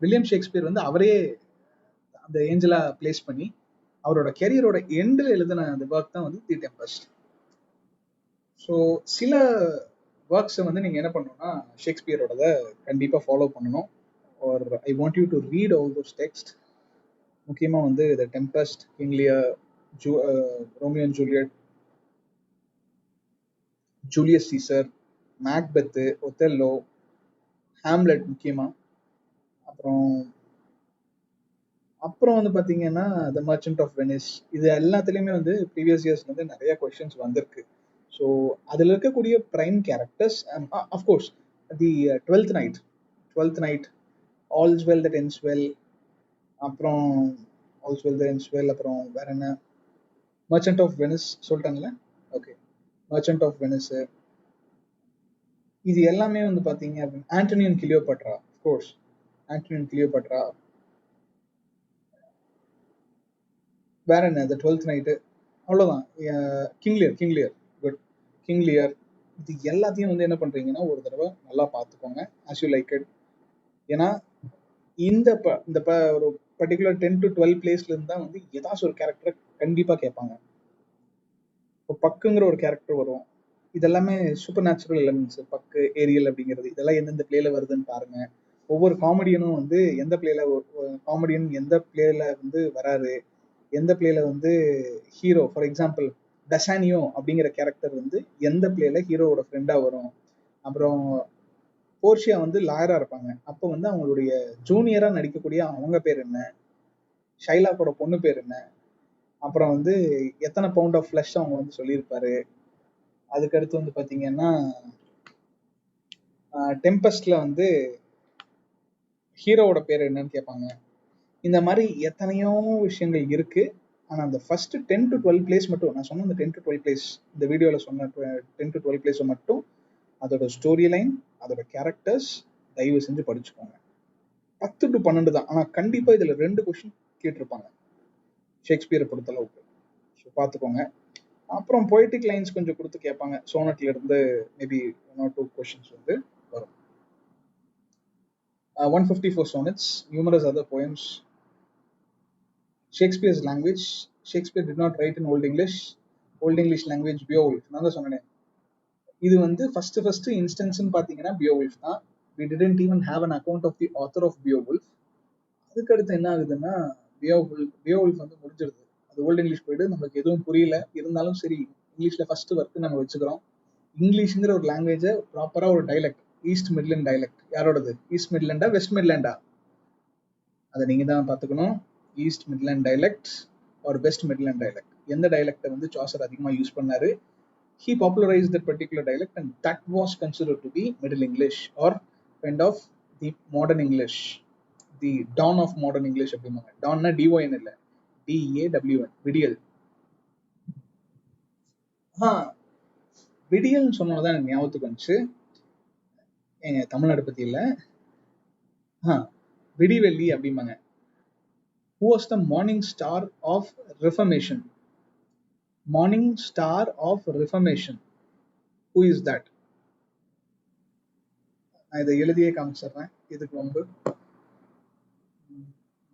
வில்லியம் ஷேக்ஸ்பியர் வந்து அவரே அந்த ஏஞ்சலா பிளேஸ் பண்ணி அவரோட கெரியரோட எண்டில் எழுதின அந்த ஒர்க் தான் வந்து தி டெம்பஸ்ட். ஸோ சில ஒர்க்ஸை வந்து நீங்கள் என்ன பண்ணணும்னா ஷேக்ஸ்பியரோட கண்டிப்பாக ஃபாலோ பண்ணணும். Are I want you to read all those text. முக்கியமாக வந்து the Tempest, King Lear, Romeo and Juliet, Julius Caesar, Macbeth, Othello, Hamlet முக்கியமாக. அப்புறம் வந்து பார்த்தீங்கன்னா த மர்ச்சன்ட் ஆஃப் வெனிஸ். இது எல்லாத்துலேயுமே வந்து ப்ரீவியஸ் இயர்ஸ் வந்து நிறைய கொஸ்டின்ஸ் வந்திருக்கு. ஸோ அதில் இருக்கக்கூடிய prime characters, of course the Twelfth Night, All's Well That Ends Well, அப்புறம் All's Well That Ends Well, அப்புறம் வேற என்ன, மர்ச்சன்ட் ஆஃப் வெனிஸ் சொல்லிட்டாங்களே. ஓகே, மர்ச்சன்ட் ஆஃப் வெனிஸ், இது எல்லாமே வந்து பார்த்தீங்க அப்படின்னு Antony and Cleopatra, of course Antony and Cleopatra. வேற என்ன, த டுவெல்த் நைட்டு, அவ்வளோதான். King Lear good, King Lear. இது எல்லாத்தையும் வந்து என்ன பண்றீங்கன்னா ஒரு தடவை நல்லா பார்த்துக்கோங்க ஆஸ் யூ லைக் இட். ஏன்னா இந்த ஒரு பர்டிகுலர் 10 to 12 பிளேஸ்ல இருந்தா வந்து ஏதாச்சும் ஒரு கேரக்டரை கண்டிப்பா கேட்பாங்க. இப்போ பக்குங்கிற ஒரு கேரக்டர் வரும். இதெல்லாமே சூப்பர் நேச்சுரல் எலிமெண்ட்ஸ். பக்கு, ஏரியல் அப்படிங்கிறது இதெல்லாம் எந்தெந்த பிளேல வருதுன்னு பாருங்க. ஒவ்வொரு காமெடியனும் வந்து எந்த பிளேல, காமெடியன் எந்த பிளேல வந்து வராரு, எந்த பிளேல வந்து ஹீரோ, ஃபார் எக்ஸாம்பிள் டசானியோ அப்படிங்கிற கேரக்டர் வந்து எந்த பிளேல ஹீரோவோட ஃப்ரெண்டா வரும். அப்புறம் போர்ஷியா வந்து லாயரா இருப்பாங்க, அப்போ வந்து அவங்களுடைய ஜூனியரா நடிக்கக்கூடிய அவங்க பேர் என்ன, ஷைலாக்கோட பொண்ணு பேர் என்ன, அப்புறம் வந்து எத்தனை பவுண்ட் ஆஃப் ஃபிளஷ் அவங்க வந்து சொல்லியிருப்பாரு. அதுக்கடுத்து வந்து பாத்தீங்கன்னா டெம்பஸ்ட்ல வந்து ஹீரோவோட பேர் என்னன்னு கேட்பாங்க. இந்த மாதிரி எத்தனையோ விஷயங்கள் இருக்கு. ஆனா அந்த ஃபர்ஸ்ட் 10 to 12 பிளேஸ் மட்டும், நான் சொன்ன அந்த 10 to 12 பிளேஸ், இந்த வீடியோல சொன்ன 10 to 12 பிளேஸ் மட்டும், அதோட ஸ்டோரி லைன், அதோட கேரக்டர்ஸ் தயவு செஞ்சு படிச்சுக்கோங்க. 10 to 12 தான், ஆனா கண்டிப்பா இதுல 2 கொஸ்டின் கேட்டிருப்பாங்க ஷேக்ஸ்பியரை பொறுத்தளவுக்கு. ஸோ பார்த்துக்கோங்க. அப்புறம் பொய்டிக் லைன்ஸ் கொஞ்சம் கொடுத்து கேட்பாங்க. சோனட்ல இருந்து மேபி 1 or 2 கொஸ்டின்ஸ் வந்து வரும். 154 sonnets, numerous other poems. Shakespeare's language. Shakespeare did not write in Old English. Old English language Beowulf. நான் தான் சொன்னேன். இது வந்து ஃபர்ஸ்ட் இன்ஸ்டன்ஸ்ன்னு பார்த்தீங்கன்னா Beowulf தான். We didn't even have an account of the author of Beowulf. அதுக்கடுத்து என்ன ஆகுதுன்னா Beowulf வந்து முடிஞ்சிருது. அது ஓல்டு இங்கிலீஷ் போயிட்டு நமக்கு எதுவும் புரியல. இருந்தாலும் சரி இங்கிலீஷ்ல ஃபர்ஸ்ட் ஒர்க் நம்ம வச்சுக்கிறோம். இங்கிலீஷ்ங்கிற ஒரு லாங்குவேஜை ப்ராப்பரா ஒரு டைலக்ட், ஈஸ்ட் மிட்லண்ட் டைலக்ட். யாரோடது? ஈஸ்ட் மிட்லண்டா வெஸ்ட் மிட்லண்டா? அதை நீங்க தான் பார்த்துக்கணும். East Midland dialect or West Midland dialect, எந்த டைலக்டை வந்து சாசர் அதிகமாக யூஸ் பண்ணாரு? He popularized that particular dialect and that was considered to be Middle English or kind of the modern English, the dawn of modern English அப்படிம்பாங்க. dawnனா DON இல்லை, DAWN, விடியல். விடியல்னு சொன்னதான் எனக்கு ஞாபகத்துக்கு வந்துச்சு. எங்க தமிழ்நாடு பத்தி இல்லை, விடிவெள்ளி அப்படிம்பாங்க. Who was the morning star of Reformation? Morning star of Reformation. Who is that? நான் இதை எழுதியே காமிச்சிடுறேன். இதுக்கு முன்பு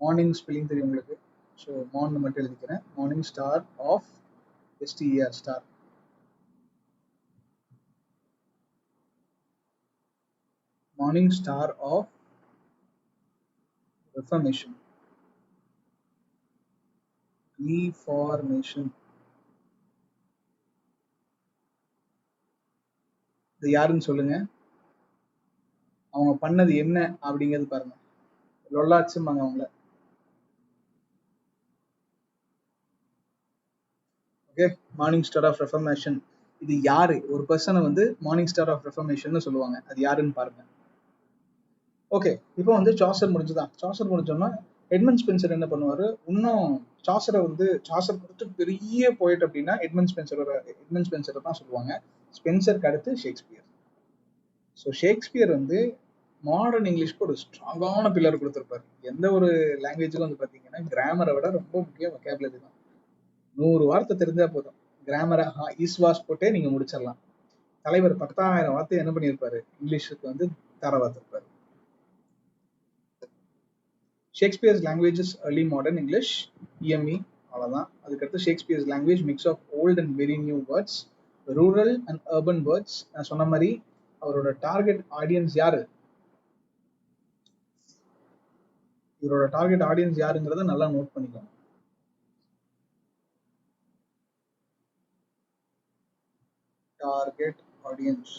மார்னிங் ஸ்பெல்லிங் தெரியும் உங்களுக்கு. ஸோ மார்னிங் மட்டும் எழுதிக்கிறேன். Morning star of STAR star. Morning star of reformation. Reformation. இது யாருன்னு சொல்லுங்க. அவங்க பண்ணது என்ன அப்படிங்கிறது பாருங்க. லொல்லாச்சும்பாங்க அவங்கள. Okay, morning star of reformation. இது யாரு? ஒரு பர்சனை வந்து மார்னிங் ஸ்டார் ஆஃப் ரெஃபர்மேஷன் சொல்லுவாங்க. அது யாருன்னு பாருங்க. ஓகே, இப்போ வந்து சாசர் முடிஞ்சுதான். சாசர் முடிஞ்சோம்னா எட்மண்ட் ஸ்பென்சர் என்ன பண்ணுவாரு? இன்னும் சாசரை வந்து சாசர் கொடுத்து பெரிய போயிட் அப்படின்னா எட்மண்ட் ஸ்பென்சரை தான் சொல்லுவாங்க. ஸ்பென்சருக்கு அடுத்து ஷேக்ஸ்பியர். ஸோ ஷேக்ஸ்பியர் வந்து மாடர்ன் இங்கிலீஷ்க்கு ஒரு ஸ்ட்ராங்கான பில்லர் கொடுத்துருப்பாரு. எந்த ஒரு லாங்குவேஜுக்கும் வந்து பார்த்தீங்கன்னா கிராமரை விட ரொம்ப முக்கியம் வொக்காபுலரி தான். 100 வார்த்தை தெரிஞ்சா போதும், கிராமரை ஈஸ்வாஸ் போட்டே நீங்க முடிச்சிடலாம். தலைவர் 10,000 வார்த்தை என்ன பண்ணியிருப்பாரு, இங்கிலீஷுக்கு வந்து தர பார்த்திருப்பாரு. Shakespeare's languages early modern English, EME, அவ்வளோதான். அதுக்கடுத்து Shakespeare's language mix of old and very new words, rural and urban words. நான் சொன்ன மாதிரி அவரோட டார்கெட் ஆடியன்ஸ் யாரு, இவரோட டார்கெட் ஆடியன்ஸ் யாருங்கிறத நல்லா நோட் பண்ணிக்கோங்க. டார்கெட் ஆடியன்ஸ்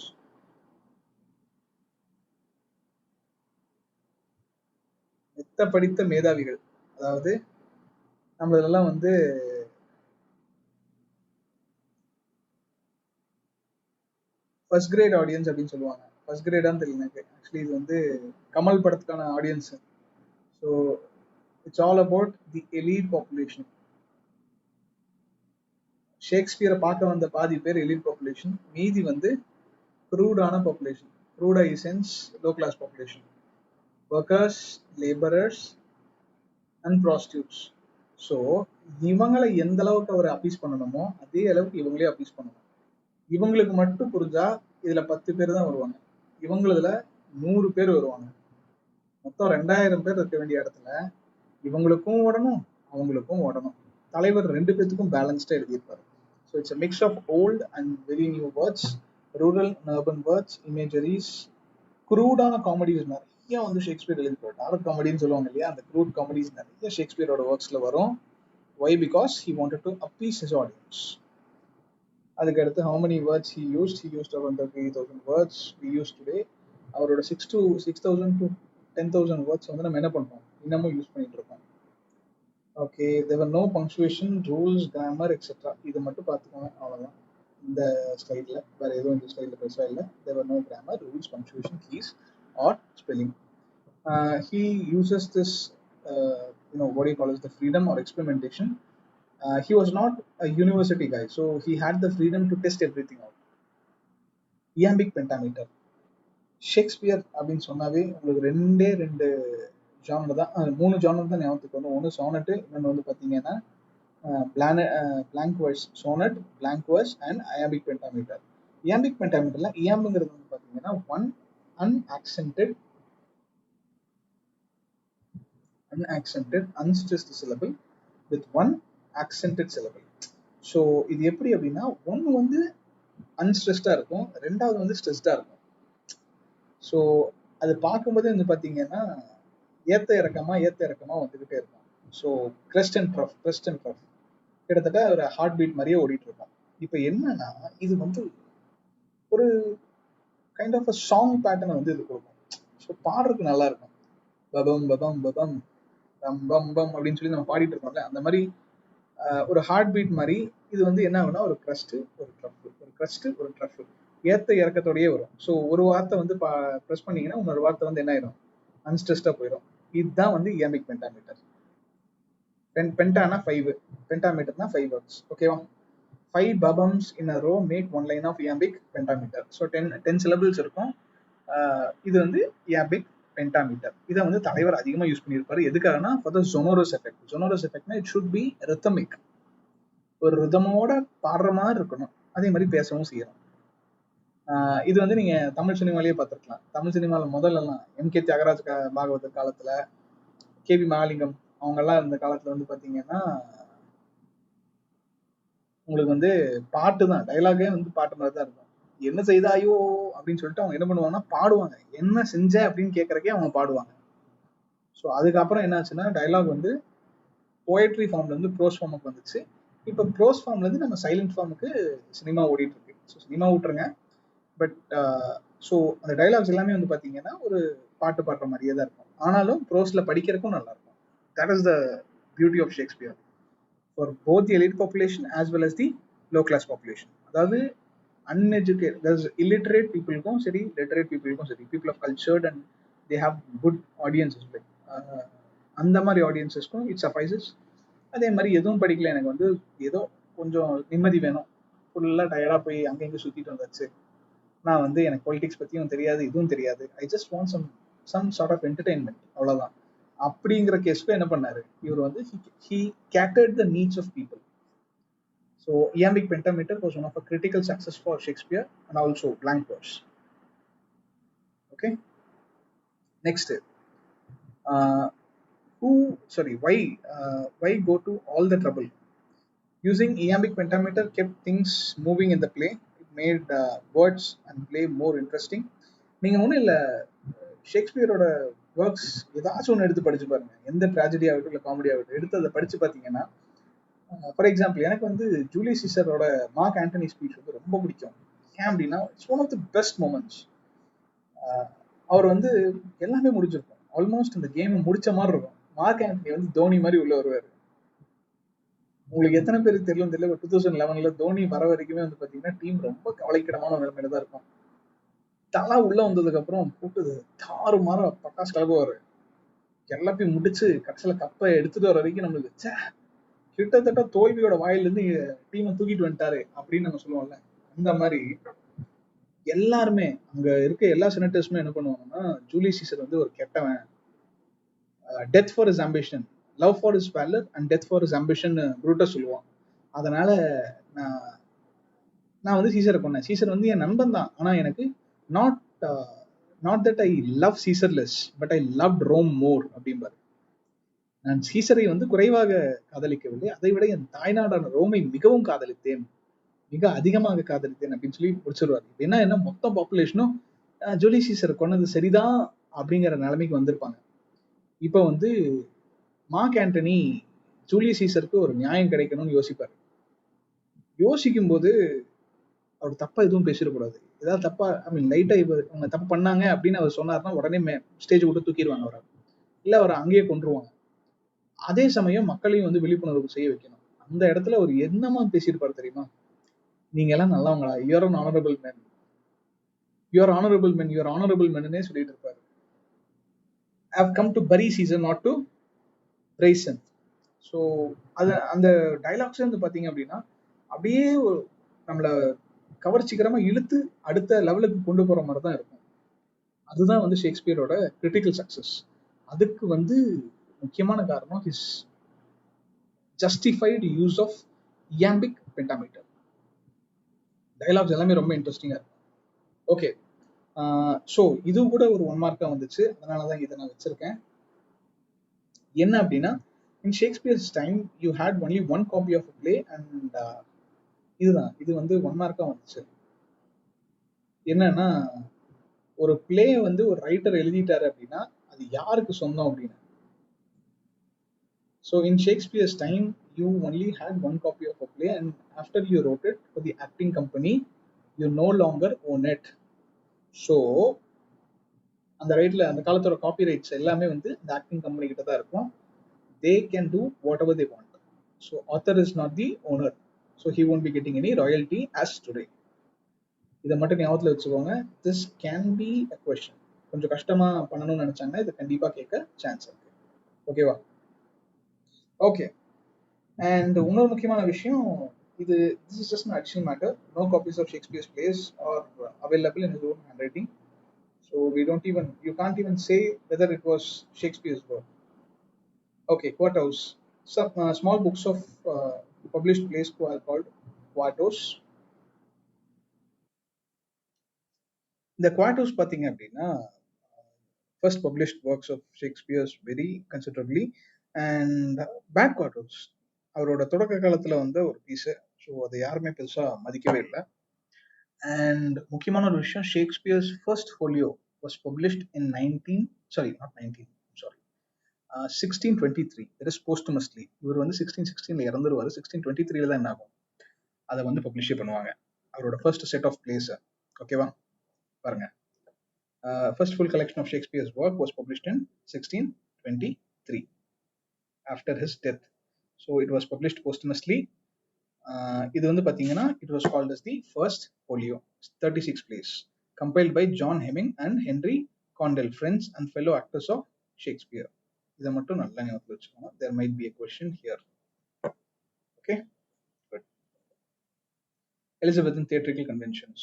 மெத்த படித்த மேதாவிகள். அதாவது நம்ம இதெல்லாம் வந்து ஃபர்ஸ்ட் கிரேட் ஆடியன்ஸ் அப்படின்னு சொல்லுவாங்க. ஃபர்ஸ்ட் கிரேடான்னு தெரியல எனக்கு. ஆக்சுவலி இது வந்து கமல் படத்துக்கான audience. So it's all about the elite population. ஷேக்ஸ்பியரை பார்க்க வந்த பாதி பேர் எலீட் பாப்புலேஷன், மீதி வந்து க்ரூடான population. Crude I sense low class population, workers, labourers and prostitutes. So இவங்களை எந்த அளவுக்கு அவர் அப்பீஸ் பண்ணணுமோ அதே அளவுக்கு இவங்களே அப்பீஸ் பண்ணணும். இவங்களுக்கு மட்டும் புரிஞ்சா இதுல 10 பேர் தான் வருவாங்க, இவங்களதுல 100 பேர் வருவாங்க. மொத்தம் 2000 பேர் இருக்க வேண்டிய இடத்துல இவங்களுக்கும் ஓடணும் அவங்களுக்கும் ஓடணும். தலைவர் 2 பேத்துக்கும் பேலன்ஸ்டா எழுதியிருப்பாரு. So it's a mix of old and very new words, rural and urban words, imageries, க்ரூடான காமெடிஸ் நிறைய வந்து ஷேக்ஸ்பியர் எழுதியிருப்பாரு. டார்க் காமெடின்னு சொல்லுவாங்க இல்லையா, அந்த க்ரூட் காமெடிஸ் நிறைய ஷேக்ஸ்பியரோட ஒர்க்ஸ்ல வரும். Why? Because he wanted to appease his audience. அதுக்கு அடுத்து how many words he used around 30,000 words we use today. அவரோட 6,000 to 10,000 வேர்ட்ஸ் வந்து நம்ம என்ன பண்றோம், இன்னமும் யூஸ் பண்ணிட்டு இருக்கோம். Okay, there were no punctuation, rules, grammar, etc. இது மட்டும் பார்த்துக்கோங்க, அவ்வளோதான். இந்த ஸ்லைடில் வேற எதுவும் இந்த ஸ்லைடில் பெருசாக இல்லை. there were no grammar, rules, punctuation, keys or spelling. He uses this what do you call it, the freedom or experimentation. He was not a university guy, so he had the freedom to test everything out. Iambic pentameter. Shakespeare அப்படின்னு சொன்னாவே உங்களுக்கு 2 genre தான், 3 genre தான் ஞாபகத்துக்கு வரும். ஒன்று சோனட்டு, இன்னொன்று வந்து பார்த்தீங்கன்னா blank verse. Sonnet, blank verse and iambic pentameter. Iambic பென்டாமீட்டர்ல இயாம்புங்கிறது வந்து பார்த்தீங்கன்னா one unaccented unstressed syllable with one accented syllable. So இது எப்படி அப்படின்னா, ஒன்று வந்து அன்ஸ்ட்ரெஸ்டா இருக்கும், ரெண்டாவது வந்து ஸ்ட்ரெஸ்டா இருக்கும். ஸோ அது பார்க்கும்போதே வந்து பார்த்தீங்கன்னா ஏத்த இறக்கமா வந்துகிட்டே இருக்கும். ஸோ கிரெஸ்ட் அண்ட் ட்ரஃப் கிட்டத்தட்ட ஒரு ஹார்ட் பீட் மாதிரியே ஓடிட்டு இருக்கும். இப்போ என்னன்னா இது வந்து ஒரு கைண்ட் ஆஃப் அ சாங் பேட்டர்னை வந்து இது கொடுக்கும். ஸோ பாடுறதுக்கு நல்லா இருக்கும். பபம் பபம் பபம் பம் பம் பம் அப்படின்னு சொல்லி நம்ம பாடிட்டு இருக்கோம்ல, அந்த மாதிரி ஒரு ஹார்ட் பீட் மாதிரி இது வந்து என்ன ஆகுனா ஒரு கிரஸ்ட் ஒரு ட்ரஃப், ஒரு கிரஸ்ட் ஒரு ட்ரஃப் ஏத்த இறக்கத்தோடயே வரும். ஸோ ஒரு வார்த்தை வந்து ப்ரெஸ் பண்ணீங்கன்னா இன்னொரு வார்த்தை வந்து என்ன ஆயிடும், அன்ஸ்ட்ரெஸ்டா போயிடும். இதுதான் வந்து இயாம்பிக் பென்டாமீட்டர். பென்டானா 5, பென்டாமீட்டர்னா 5 வேர்ட்ஸ். ஓகேவா? 5 பபம்ஸ் இன் a row make one line of iambic pentameter. So 10 syllables இருக்கும். இது வந்து iambic pentameter. இதை வந்து தலைவர் அதிகமாக யூஸ் பண்ணியிருப்பாரு. எதுக்காகனா for the sonorous effect. sonorous effectனா இட் ஷுட் பி rhythmic. ஒரு ரிதமோட பாடுற மாதிரி இருக்கணும், அதே மாதிரி பேசவும் செய்யணும். இது வந்து நீங்க தமிழ் சினிமாலேயே பார்த்துருக்கலாம். தமிழ் சினிமாவில் முதல்லலாம் எம்.கே. தியாகராஜ பாகவதர் காலத்துல, கே.பி. மகாலிங்கம் அவங்கெல்லாம் இந்த காலத்துல வந்து பாத்தீங்கன்னா உங்களுக்கு வந்து பாட்டு தான், டைலாகே வந்து பாட்டு மாதிரி தான் இருக்கும். என்ன செய்தாயோ அப்படின்னு சொல்லிட்டு அவங்க என்ன பண்ணுவாங்கன்னா பாடுவாங்க. என்ன செஞ்ச அப்படின்னு கேட்கறக்கே அவங்க பாடுவாங்க. ஸோ அதுக்கப்புறம் என்னாச்சுன்னா டைலாக் வந்து போயட்ரி ஃபார்ம்ல இருந்து ப்ரோஸ் ஃபார்முக்கு வந்துச்சு. இப்போ ப்ரோஸ் ஃபார்ம்ல இருந்து நம்ம சைலண்ட் ஃபார்முக்கு சினிமா ஓடிட்டு இருக்கு. ஸோ சினிமா விட்டுருங்க, பட் ஸோ அந்த டைலாக்ஸ் எல்லாமே வந்து பார்த்தீங்கன்னா ஒரு பாட்டு பாடுற மாதிரியே தான் இருக்கும். ஆனாலும் ப்ரோஸ்ல படிக்கிறதுக்கும் நல்லா இருக்கும். That is the beauty of Shakespeare for both the elite population as well as the low class population. அதாவது அன்எஜுகேட் இல்லிட்டரேட் பீப்புளுக்கும் சரி, லிட்டரேட் பீப்புளுக்கும் சரி, people of cultured and they have good audiences, அந்த மாதிரி ஆடியன்சஸ்க்கும் இட் சஃபைசஸ். அதே மாதிரி எதுவும் படிக்கல, எனக்கு வந்து ஏதோ கொஞ்சம் நிம்மதி வேணும், ஃபுல்லாக டயர்டாக போய் அங்கங்கே சுற்றிட்டு வந்தாச்சு, நான் வந்து எனக்கு பொலிட்டிக்ஸ் பற்றியும் தெரியாது இதுவும் தெரியாது, I just want some sort of entertainment, அவ்வளோதான். அப்படிங்கிற கேஸ்க்கு என்ன பண்ணாரு இவர் வந்து, he catered the needs of people. So iambic pentameter was one of a critical success for Shakespeare and also blank verse. Okay, next, uh, why go to all the trouble? Using iambic pentameter kept things moving in the play. It made words and play more interesting. நீங்க ஒன்றும் இல்லை, ஷேக்ஸ்பியரோட works ஏதாச்சும் ஒன்று எடுத்து படிச்சு பாருங்க, எந்த tragedy ஆகட்டும் இல்லை காமெடி ஆகட்டும் எடுத்து அதை படிச்சு பார்த்தீங்கன்னா, ஃபார் எக்ஸாம்பிள் எனக்கு வந்து ஜூலியஸ் சீசரோட மார்க் ஆண்டனி ஸ்பீச் வந்து ரொம்ப பிடிக்கும். ஏன் அப்படின்னா it's one of the best moments. அவர் வந்து எல்லாமே முடிஞ்சிருக்கும், ஆல்மோஸ்ட் இந்த கேம் முடிச்ச மாதிரி இருக்கும். மார்க் ஆண்டனி வந்து தோனி மாதிரி உள்ள வருவார். உங்களுக்கு எத்தனை பேருக்கு தெரியல தெரியல, 2011 தோனி வர வரைக்குமே வந்து பாத்தீங்கன்னா டீம் ரொம்ப கவலைக்கிடமான நிலைமையில தான் இருக்கும். தலா உள்ள வந்ததுக்கு அப்புறம் போட்டு தாறு மாற பட்டாசு கலப்புவாரு. எல்லாத்தையும் முடிச்சு கடைசியில கப்பை எடுத்துட்டு வர வரைக்கும் நம்மளுக்கு கிட்டத்தட்ட தோல்வியோட வாயிலிருந்து டீமை தூக்கிட்டு வந்துட்டாரு அப்படின்னு நம்ம சொல்லுவோம்ல. அந்த மாதிரி எல்லாருமே அங்க இருக்க எல்லா செனட்டர்ஸுமே என்ன பண்ணுவாங்கன்னா, ஜூலியஸ் சீசர் வந்து ஒரு கெட்டவன், death for his ambition, love for his valour and death for his ambition Brutus சொல்லுவான். அதனால நான் வந்து சீசரை கொண்டேன். சீசர் வந்து என் நண்பன் தான், ஆனா எனக்கு not not that I love Caesar less but I love Rome more அப்படிம்பாரு. நான் சீசரை வந்து குறைவாக காதலிக்கவில்லை, அதை விட என் தாய்நாடான ரோமை மிகவும் காதலித்தேன், மிக அதிகமாக காதலித்தேன் அப்படின்னு சொல்லி முடிச்சிருவாரு. என்ன மொத்த பாப்புலேஷனும் ஜூலியஸ் சீசர் கொண்டது சரிதான் அப்படிங்கிற நிலைமைக்கு வந்திருப்பாங்க. இப்போ வந்து மார்க் ஆண்டனி ஜூலியஸ் சீசருக்கு ஒரு நியாயம் கிடைக்கணும்னு யோசிப்பாரு. யோசிக்கும் போது அவர் தப்பா எதுவும் பேசிடக்கூடாது. ஏதாவது தப்பா லைட்டா அவங்க தப்பு பண்ணாங்க அப்படின்னு அவர் சொன்னார்னா உடனே ஸ்டேஜ் விட்டு தூக்கிடுவாங்க அவரை, இல்ல அவரை அங்கேயே கொண்டுருவாங்க. அதே சமயம் மக்களையும் வந்து விழிப்புணர்வு செய்ய வைக்கணும். அந்த இடத்துல அவர் என்னமா பேசியிருப்பாரு தெரியுமா? நீங்க எல்லாம் நல்லவங்களா, you're an honorable men, you're honorable men, you're honorable menனே சொல்லிட்டு இருப்பாரு. I have come to bury Caesar, not to praise him. So அது அந்த டைலாக்ஸ் வந்து பாத்தீங்க அப்படின்னா அப்படியே நம்மள கவர்ச்சிகரமா இழுத்து அடுத்த லெவலுக்கு கொண்டு போற மாதிரி தான் இருக்கும். அதுதான் வந்து ஷேக்ஸ்பியரோட கிரிட்டிக்கல் சக்சஸ். அதுக்கு வந்து முக்கியமான காரணம் his justified use of iambic pentameter. Dialogues எல்லாமே ரொம்ப இன்ட்ரெஸ்டிங்கா இருக்கும். ஓகே, ஸோ இது கூட ஒரு 1 மார்க்கா வந்துச்சு, அதனாலதான் இதை நான் வச்சிருக்கேன். என்ன அப்படின்னா, in Shakespeare's time you had only one copy of a play and இது வந்து 1 மார்க்கா வந்துச்சு. என்னன்னா, ஒரு பிளே வந்து ஒரு ரைட்டர் எழுதிட்டாரு அப்படின்னா அது யாருக்கு சொந்தம் அப்படின்னு. So in Shakespeare's time you only had one copy of a play and after you wrote it for the acting company you no longer own it. So அந்த ரைட்ல அந்த காலத்தோட காப்பி ரைட்ஸ் எல்லாமே வந்து இந்த ஆக்டிங் கம்பெனி கிட்ட தான் இருக்கும். They can do whatever they want. So author is not the owner, so he won't be getting any royalty as today. இதை மட்டும் ஞாபகத்தில் வச்சுக்கோங்க. This can be a question. கொஞ்சம் கஷ்டமா பண்ணணும்னு நினைச்சாங்கன்னா இது கண்டிப்பா கேட்க சான்ஸ் இருக்கு. ஓகேவா? ஓகே, அண்ட் இன்னொரு முக்கியமான விஷயம், இது this is just an additional matter. No copies of Shakespeare's plays are available in his own handwriting. So you can't even say whether it was Shakespeare's work. Okay, quartos. Some small books of published plays are called quartos. இந்த quartos பார்த்தீங்க அப்படின்னா first published works of Shakespeare's very considerably and bad quartos அவரோட தொடக்க காலத்தில் வந்த ஒரு piece. So அதை யாருமே பெருசாக மதிக்கவே இல்லை. அண்ட் முக்கியமான ஒரு விஷயம், Shakespeare's first folio was published in 1623. It is posthumously. இவர் வந்து 1616 இறந்துருவாரு. 1623 தான் என்ன ஆகும், அதை வந்து பப்ளிஷே பண்ணுவாங்க அவரோட ஃபர்ஸ்ட் செட் ஆஃப் பிளேஸ். ஓகேவா? பாருங்க, first full collection of Shakespeare's work was published in 1623 after his death. So it was published posthumously. இது வந்து பாத்தீங்கன்னா it was called as the first folio. 36 plays compiled by John Hemming and Henry Condell, friends and fellow actors of Shakespeare. இதை மட்டும் நல்லா ஞாபகம் வச்சுக்கோங்க. There might be a question here. Okay, good. Elizabethan theatrical conventions.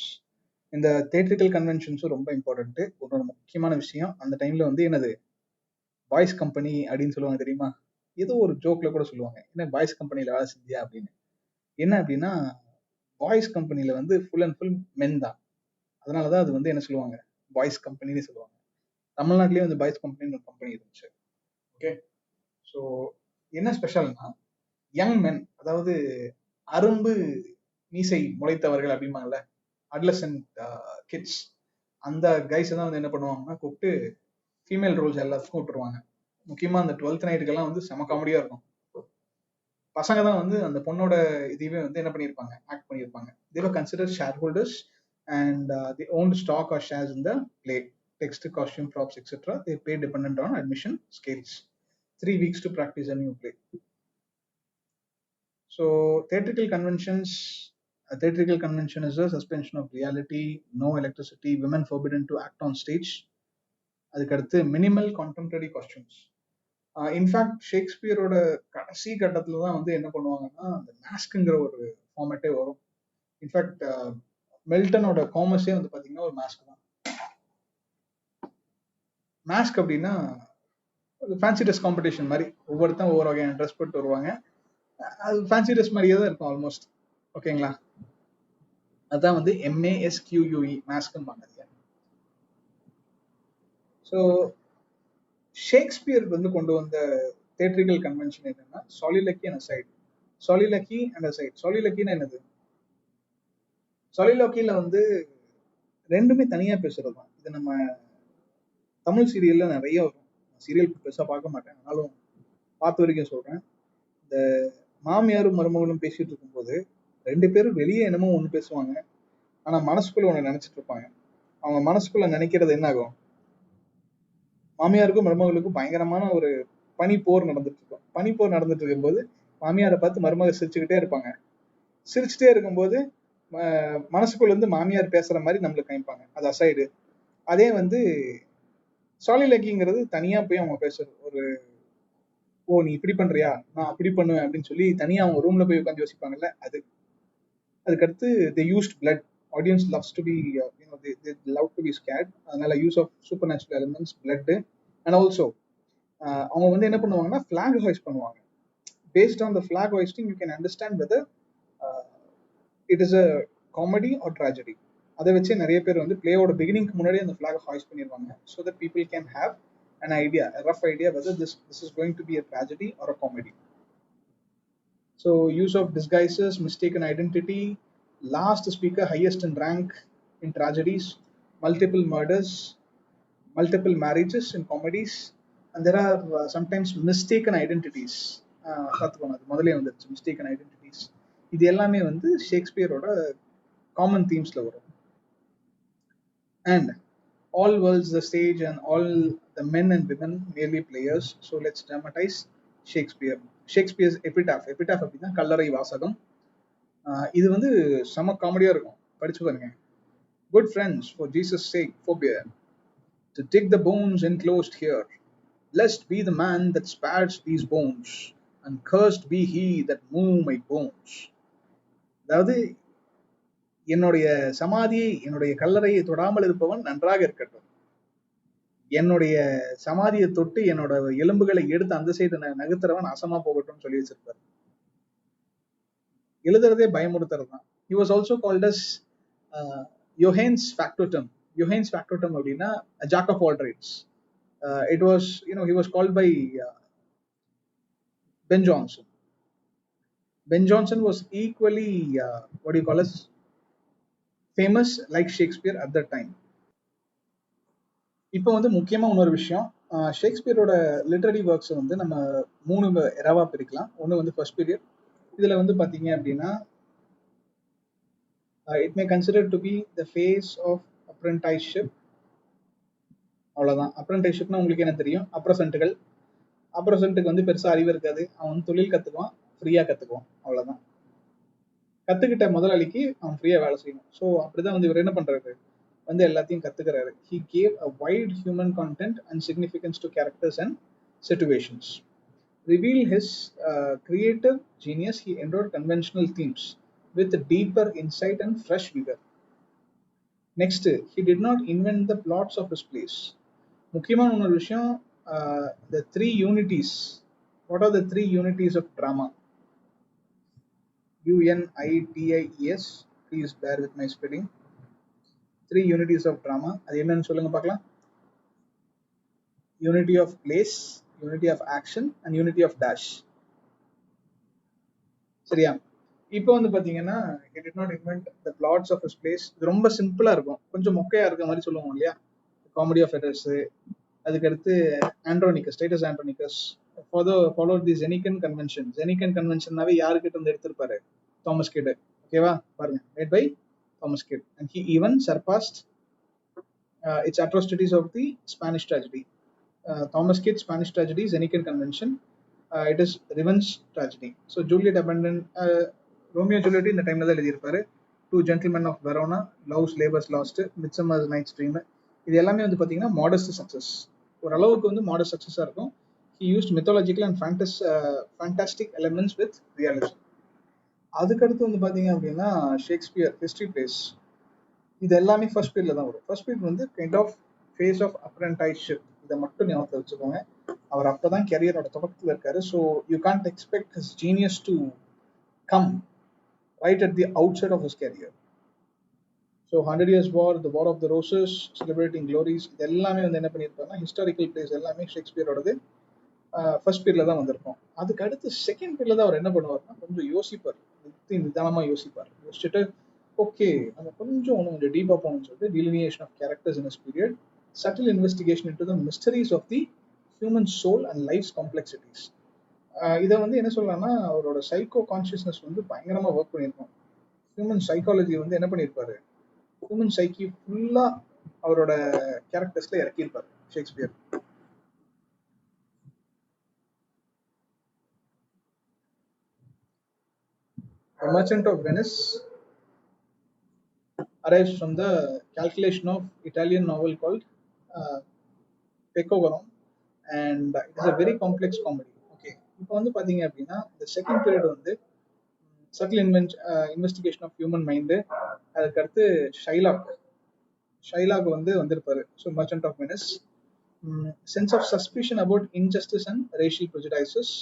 இந்த theatrical கன்வென்ஷன்ஸும் ரொம்ப important. ஒரு முக்கியமான விஷயம், அந்த டைம்ல வந்து என்னது பாய்ஸ் கம்பெனி அப்படின்னு சொல்லுவாங்க தெரியுமா? ஏதோ ஒரு ஜோக்ல கூட சொல்லுவாங்க, என்ன பாய்ஸ் கம்பெனியில் வேலை செஞ்சியா அப்படின்னு. என்ன அப்படின்னா பாய்ஸ் கம்பெனில வந்து ஃபுல் அண்ட் ஃபுல் மென் தான். அதனாலதான் அது வந்து என்ன சொல்லுவாங்க, பாய்ஸ் கம்பெனின்னு சொல்லுவாங்க. தமிழ்நாட்டிலேயே வந்து பாய்ஸ் கம்பெனின்னு ஒரு கம்பெனி இருந்துச்சு. ஓகே, ஸோ என்ன ஸ்பெஷல்னா யங் மென், அதாவது அரும்பு மீசை முளைத்தவர்கள் அப்படிம்பாங்கல்ல, அட்லசன்ட் கிட்ஸ், அந்த கைஸ் தான் வந்து என்ன பண்ணுவாங்கன்னா கூப்பிட்டு ஃபீமேல் ரோல்ஸ் எல்லாத்துக்கும் விட்டுருவாங்க. முக்கியமா அந்த 12th நைட்டுக்கெல்லாம் வந்து செம காமெடியா இருக்கும். பசங்க தான் வந்து அந்த பொண்ணோட இதுவே வந்து என்ன பண்ணியிருப்பாங்க, ஆக்ட் பண்ணியிருப்பாங்க. They were considered shareholders and they owned stock or shares in the play. Text, costume, props, etc. They pay dependent on admission scales. 3 weeks to practice a new play. So theatrical conventions. A theatrical convention is a suspension of reality, no electricity, women forbidden to act on stage. அதுக்கடுத்து minimal contemporary costumes. In fact ஷேக்ஸ்பியரோட கடைசி கட்டத்துல தான் வந்து என்ன பண்ணுவாங்கன்னா அந்த மாஸ்க்குங்கிற ஒரு ஃபார்மேட்டே வரும். இன்ஃபேக்ட் மெல்டனோட காமர்ஸே வந்து பாத்தீங்கன்னா ஒரு மாஸ்க் தான். மாஸ்க் அப்படின்னா ஃபேன்சி ட்ரெஸ் காம்படிஷன் மாதிரி ஒவ்வொருத்தன் ஒவ்வொரு வகையான ட்ரெஸ் போட்டு வருவாங்க. அது ஃபேன்சி ட்ரெஸ் மாதிரியே தான் இருக்கும் ஆல்மோஸ்ட். ஓகேங்களா, அதான் வந்து MASQUE மாஸ்க்னு பாங்க. ஸோ ஷேக்ஸ்பியர் வந்து கொண்டு வந்த தேட்ரிக்கல் கன்வென்ஷன் என்னன்னா soliloquy and aside. Soliloquy and aside. சாலிலக்கின்னா என்னது? சாலிலக்கில வந்து ரெண்டுமே தனியா பேசுறது தான். இது நம்ம தமிழ் சீரியல்ல நிறைய வரும். சீரியல் பெருசா பார்க்க மாட்டேன், ஆனாலும் பார்த்த வரைக்கும் சொல்றேன். இந்த மாமியாரும் மருமகளும் பேசிட்டு இருக்கும்போது 2 பேரும் வெளியே என்னமோ ஒண்ணு பேசுவாங்க, ஆனா மனசுக்குள்ள ஒண்ணு நினைச்சிட்டு இருப்பாங்க. அவங்க மனசுக்குள்ள நினைக்கிறது என்ன ஆகும், மாமியாருக்கும் மருமகளுக்கும் பயங்கரமான ஒரு பனிப்போர் நடந்துட்டு இருக்கும். பனிப்போர் நடந்துட்டு இருக்கும்போது மாமியாரை பார்த்து மருமகள் சிரிச்சுக்கிட்டே இருப்பாங்க. சிரிச்சுட்டே இருக்கும்போது மனசுக்குள்ள இருந்து மாமியார் பேசுற மாதிரி நம்மளுக்கு காமிப்பாங்க. அது அசைடு. அதே வந்து சாலிலக்கிங்கிறது தனியா போய் அவங்க பேசுறது. ஒரு ஓ நீ இப்படி பண்றியா, நான் அப்படி பண்ணுவேன் அப்படின்னு சொல்லி தனியா அவங்க ரூம்ல போய் உட்காந்து யோசிப்பாங்கல்ல, அது. அதுக்கடுத்து they used blood. Audience loves to be they love to be scared. அதனால use of supernatural elements, blood. And also அவங்க வந்து என்ன பண்ணுவாங்கன்னா ஃபிளாக் ஹாய்ஸ்ட் பண்ணுவாங்க. Based on the flag hoisting you can understand whether it is a comedy or tragedy. அதை வச்சு நிறைய பேர் வந்து பிளேயோட பிகினிங்க்கு முன்னாடி அந்த ஃபிளாக் ஹாய்ஸ்ட் பண்ணிடுவாங்க. So that people can have an idea, a rough idea whether this is going to be a tragedy or a comedy. So use of disguises, mistaken identity, last speaker highest in rank in tragedies, multiple murders, multiple marriages in comedies, and there are sometimes mistaken identities. பார்த்துக்கோங்க, அது முதலே வந்துருச்சு, mistaken identities. இது எல்லாமே வந்து ஷேக்ஸ்பியரோட common தீம்ஸ்ல வரும். And all worlds the stage and all the men and women merely players. So let's dramatize Shakespeare. Shakespeare's epitaph. Epitaph அப்படின்னா கல்லறை வாசகம். இது வந்து செம காமெடியா இருக்கும், படிச்சு பாருங்க. Good friends, for Jesus' sake forbear to dig the bones enclosed here, lest be the man that spares these bones, and cursed be he that move my bones. அதாவது என்னுடைய சமாதியை, என்னுடைய கல்லறையை தொடாமல் இருப்பவன் நன்றாக இருக்கட்டும், என்னுடைய சமாதியை தொட்டு என்னோட எலும்புகளை எடுத்து அந்த சைடு நகர்த்துறவன் நாசமா போகட்டும் சொல்லி வச்சிருப்பாரு. எழுதுறதே பயமுறுத்துறது தான். He was also called as Johannes Factotum. Johannes Factotum அப்படின்னா a jack of all trades. It was, he was called by Ben Jonson. Ben Jonson was equally what do you call as famous like Shakespeare at that time. இப்போ வந்து முக்கியமா இன்னொரு விஷயம், ஷேக்ஸ்பியரோட literary works வந்து நம்ம 3 எராவா பிரிக்கலாம். ஒன்று வந்து ஃபர்ஸ்ட் பீரியட். இதுல வந்து பாத்தீங்க அப்படின்னா it may consider to be the phase of apprenticeship. அவ்வளவுதான். அப்ரென்டைஸ்ஷிப்னா உங்களுக்கு என்ன தெரியும், அப்ரசன்ட்டுகள். அப்ரசன்ட்டுக்கு வந்து பெருசா அறிவு இருக்காது, அவன் வந்து தொழில் கத்துக்குவான், ஃப்ரீயா கத்துக்குவான், அவ்வளவுதான். கத்துக்கிட்ட முதலாளிக்கு அவன் ஃப்ரீயா வேலை செய்யணும். ஸோ அப்படிதான் வந்து இவர் என்ன பண்றாரு, வந்து எல்லாத்தையும் கத்துக்கிறாரு. He gave a wide human content and significance to characters and situations. Reveal his creative genius, he endowed conventional themes with deeper insight and fresh vigor. Next, he did not invent the plots of his plays. முக்கியமான ஒரு விஷயம், the 3 unities. What are the 3 unities of drama? UNITIES. Please bear with my spelling. 3 unities of drama. அது என்னன்னு சொல்லுங்க பார்க்கலாம். Unity of place, unity of action, and unity of dash. சரியா? இப்போ வந்து பாத்தீங்கன்னா he did not invent the plots of his plays. இது ரொம்ப சிம்பிளா இருக்கும், கொஞ்சம் மொக்கையா இருக்க மாதிரி சொல்லுவோம் இல்லையா? காமெடி ஆஃப் எரர்ஸ், அதுக்கடுத்து Andronicus, Titus Andronicus followed the Zenican convention. Zenican conventionனாவே யாருக்கிட்ட இருந்து எடுத்திருப்பாரு? Thomas kit. ஓகேவா? பாருங்க, made by Thomas Kidd, and he even surpassed its atrocities of the Spanish tragedy. Thomas Kidd's Spanish tragedy, Zenican convention, it is revenge tragedy. So Juliet abandoned Romeo Juliet இந்த டைம்ல தான் எழுதியிருப்பாரு. Two Gentlemen of Verona, Love's Labour's Lost, Midsummer's Night's Dream. இது எல்லாமே வந்து பாத்தீங்கன்னா modest success, ஓரளவுக்கு வந்து மாடஸ்ட் சக்சஸா இருக்கும். He used mythological and fantastic elements with realism. அதுக்கடுத்து வந்து பாத்தீங்க அப்படின்னா ஷேக்ஸ்பியர் ஹிஸ்டரி பிளேஸ், இது எல்லாமே ஃபர்ஸ்ட் பீரியட்ல தான் வரும். ஃபர்ஸ்ட் பீரியட் வந்து kind of phase of apprenticeship, இதை மட்டும் ஞாபகத்தில் வச்சுக்கோங்க. அவர் அப்பதான் கெரியரோட தொடக்கத்தில் இருக்காரு. So you can't expect his genius to come right at the outside of his career. So 100 Years War, the war of the roses, celebrating glories, இது எல்லாமே வந்து என்ன பண்ணியிருப்பாருன்னா ஹிஸ்டாரிக்கல் பிளேஸ் எல்லாமே ஷேக்ஸ்பியரோடது ஃபர்ஸ்ட் பீரியட்ல தான் வந்திருக்கும். அதுக்கு அடுத்து செகண்ட் பீரியட்ல தான் அவர் என்ன பண்ணுவார்னா கொஞ்சம் யோசிப்பார், நிதானமா யோசிப்பார். யோசிச்சுட்டு ஓகே நம்ம கொஞ்சம் டீப்பா போகணும்னு சொல்லிட்டு delineation of characters in this period, subtle investigation into the mysteries of the human soul and life's complexities. இதை வந்து என்ன சொல்லலாம்னா அவரோட சைக்கோ கான்சியஸ்னஸ் வந்து பயங்கரமா ஒர்க் பண்ணியிருக்கோம். ஹியூமன் சைக்காலஜி வந்து என்ன பண்ணியிருப்பாரு, ஹியூமன் சைக்கி ஃபுல்லா அவரோட கேரக்டர்ஸ்ல இறக்கியிருப்பாரு Shakespeare. The Merchant of Venice arrives from the calculation of Italian novel called Peccagoron, and it is a very complex comedy. Okay, இப்போ வந்து பாத்தீங்க அப்படின்னா இந்த செகண்ட் பீரியட் வந்து subtle investigation of human mind, அதுக்கடுத்து ஷைலாக் வந்து வந்திருப்பாரு. So Merchant of Venice, sense of suspicion about injustice and racial prejudices,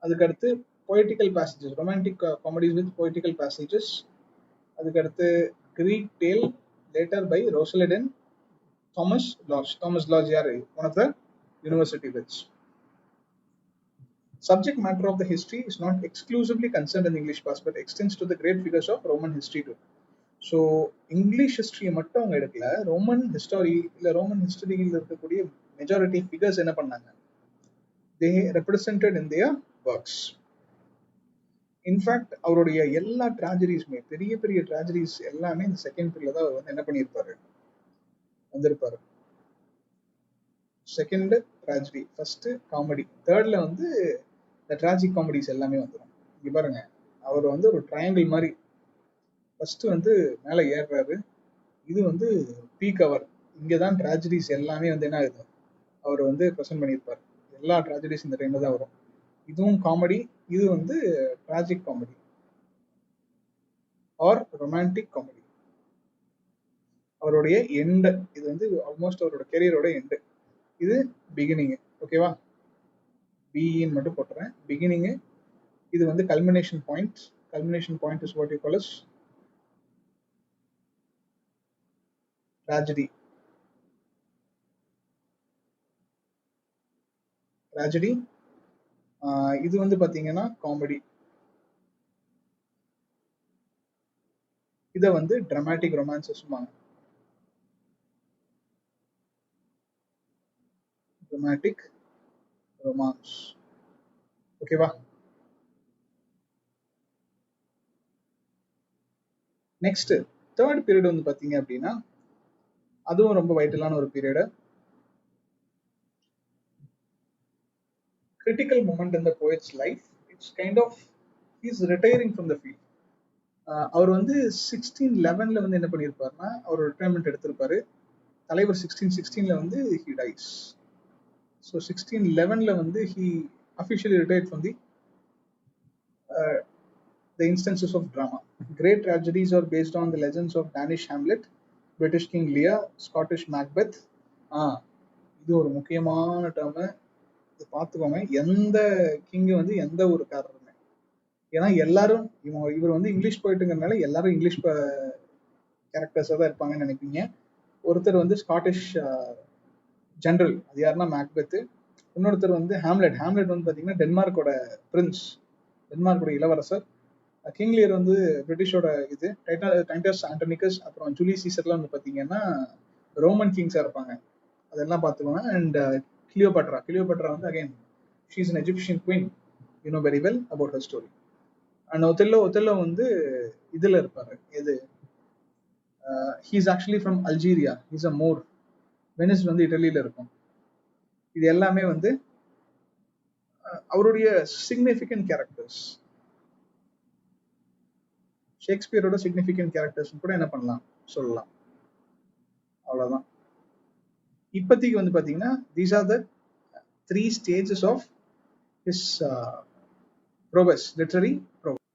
அதுக்கடுத்து poetical passages, romantic comedies with poetical passages, அதுக்கடுத்து Greek tale later by Rosalynde Thomas Lodge யாரு, one of the university wits. Subject matter of the history is not exclusively concerned in the English past but extends to the great figures of Roman history too. So English history மட்டும் அவங்க எடுக்கல, Roman history இல்ல Roman ஹிஸ்டரியில் இருக்கக்கூடிய majority figures என்ன பண்ணாங்க, they represented in their works. In fact அவருடைய எல்லா ட்ராஜடிஸுமே, பெரிய பெரிய ட்ராஜடிஸ் எல்லாமே இந்த செகண்ட் பீரியட்ல தான் அவர் வந்து என்ன பண்ணியிருப்பாரு, வந்திருப்பாரு. செகண்ட் ட்ராஜடி, ஃபர்ஸ்ட் காமெடி, தேர்ட்ல வந்து இந்த ட்ராஜிக் காமெடிஸ் எல்லாமே வந்துடும். இங்க பாருங்க, அவர் வந்து ஒரு ட்ரையாங்கிள் மாதிரி ஃபர்ஸ்ட் வந்து மேலே ஏறுறாரு, இது வந்து பீக் அவர், இங்கதான் ட்ராஜடிஸ் எல்லாமே வந்து என்ன ஆகுது அவர் வந்து ப்ரெசென்ட் பண்ணியிருப்பார். எல்லா ட்ராஜடிஸ் இந்த டைம்ல தான் வரும். இதுவும் காமெடி, இது வந்து tragic comedy or romantic comedy. அவருடைய எண்டு, இது வந்து ஆல்மோஸ்ட் அவரோட கெரியரோட எண்டு, இது பிகினிங். ஓகேவா, பிஇன்னு மட்டும் போட்டுறேன், பிகினிங். இது வந்து culmination point. Culmination point is what you call as tragedy. Tragedy இது வந்து பாத்தீங்கன்னா காமெடி, இதை வந்து டிராமாட்டிக் ரொமான்ஸ் சொல்லுவாங்க. Romantic romance. ஓகேவா, நெக்ஸ்ட் தேர்ட் பீரியட் வந்து பாத்தீங்க அப்படின்னா அதுவும் ரொம்ப வைட்டலான ஒரு period. Critical moment in the poet's life. It's kind of his retiring from the field. அவர் வந்து 1611 வந்து என்ன பண்ணியிருப்பாருன்னா அவர் ரிட்டையர்மெண்ட் எடுத்திருப்பாரு. தலைவர் 1616 வந்து ஹி டைஸ். ஸோ 1611 வந்து he officially retired from the instances of drama. Great tragedies are based on the legends of Danish Hamlet, British King Lear, Scottish Macbeth. இது ஒரு முக்கியமான டேர்ம், இது பார்த்துக்கோங்க. எந்த கிங் வந்து எந்த ஒரு கேரக்டருமே, ஏன்னா எல்லாரும் இவர் வந்து இங்கிலீஷ் போயிட்டுங்கிறதுனால எல்லாரும் இங்கிலீஷ் கேரக்டர்ஸாக தான் இருப்பாங்கன்னு நினைப்பீங்க. ஒருத்தர் வந்து ஸ்காட்டிஷ் ஜெனரல், அது யாருன்னா மேக்பெத்து. இன்னொருத்தர் வந்து ஹாம்லெட். ஹாம்லெட் வந்து பார்த்தீங்கன்னா டென்மார்க்கோட பிரின்ஸ், டென்மார்க்கோட இளவரசர். கிங் லியர் வந்து பிரிட்டிஷோட இது. டைட்டஸ் ஆண்டனிகஸ் அப்புறம் ஜூலியஸ் சீசர்லாம் வந்து பார்த்தீங்கன்னா ரோமன் கிங்ஸாக இருப்பாங்க. அதெல்லாம் பார்த்துக்கோங்க. அண்ட் கிளியோபாட்ரா வந்து again she is an Egyptian queen. You know very well about her story. And Othello வந்து இதில் இருப்பார். இது he is actually from Algeria. He's a Moor. Venice வந்து இட்டலியில் இருக்கும். இது எல்லாமே வந்து அவருடைய சிக்னிஃபிகண்ட் கேரக்டர்ஸ். ஷேக்ஸ்பியரோட சிக்னிஃபிகண்ட் கேரக்டர்ஸ் கூட என்ன பண்ணலாம் சொல்லலாம். அவ்வளவுதான். இப்போதைக்கு வந்து பாத்தீங்கன்னா these are the 3 stages of his prowess, literary prowess.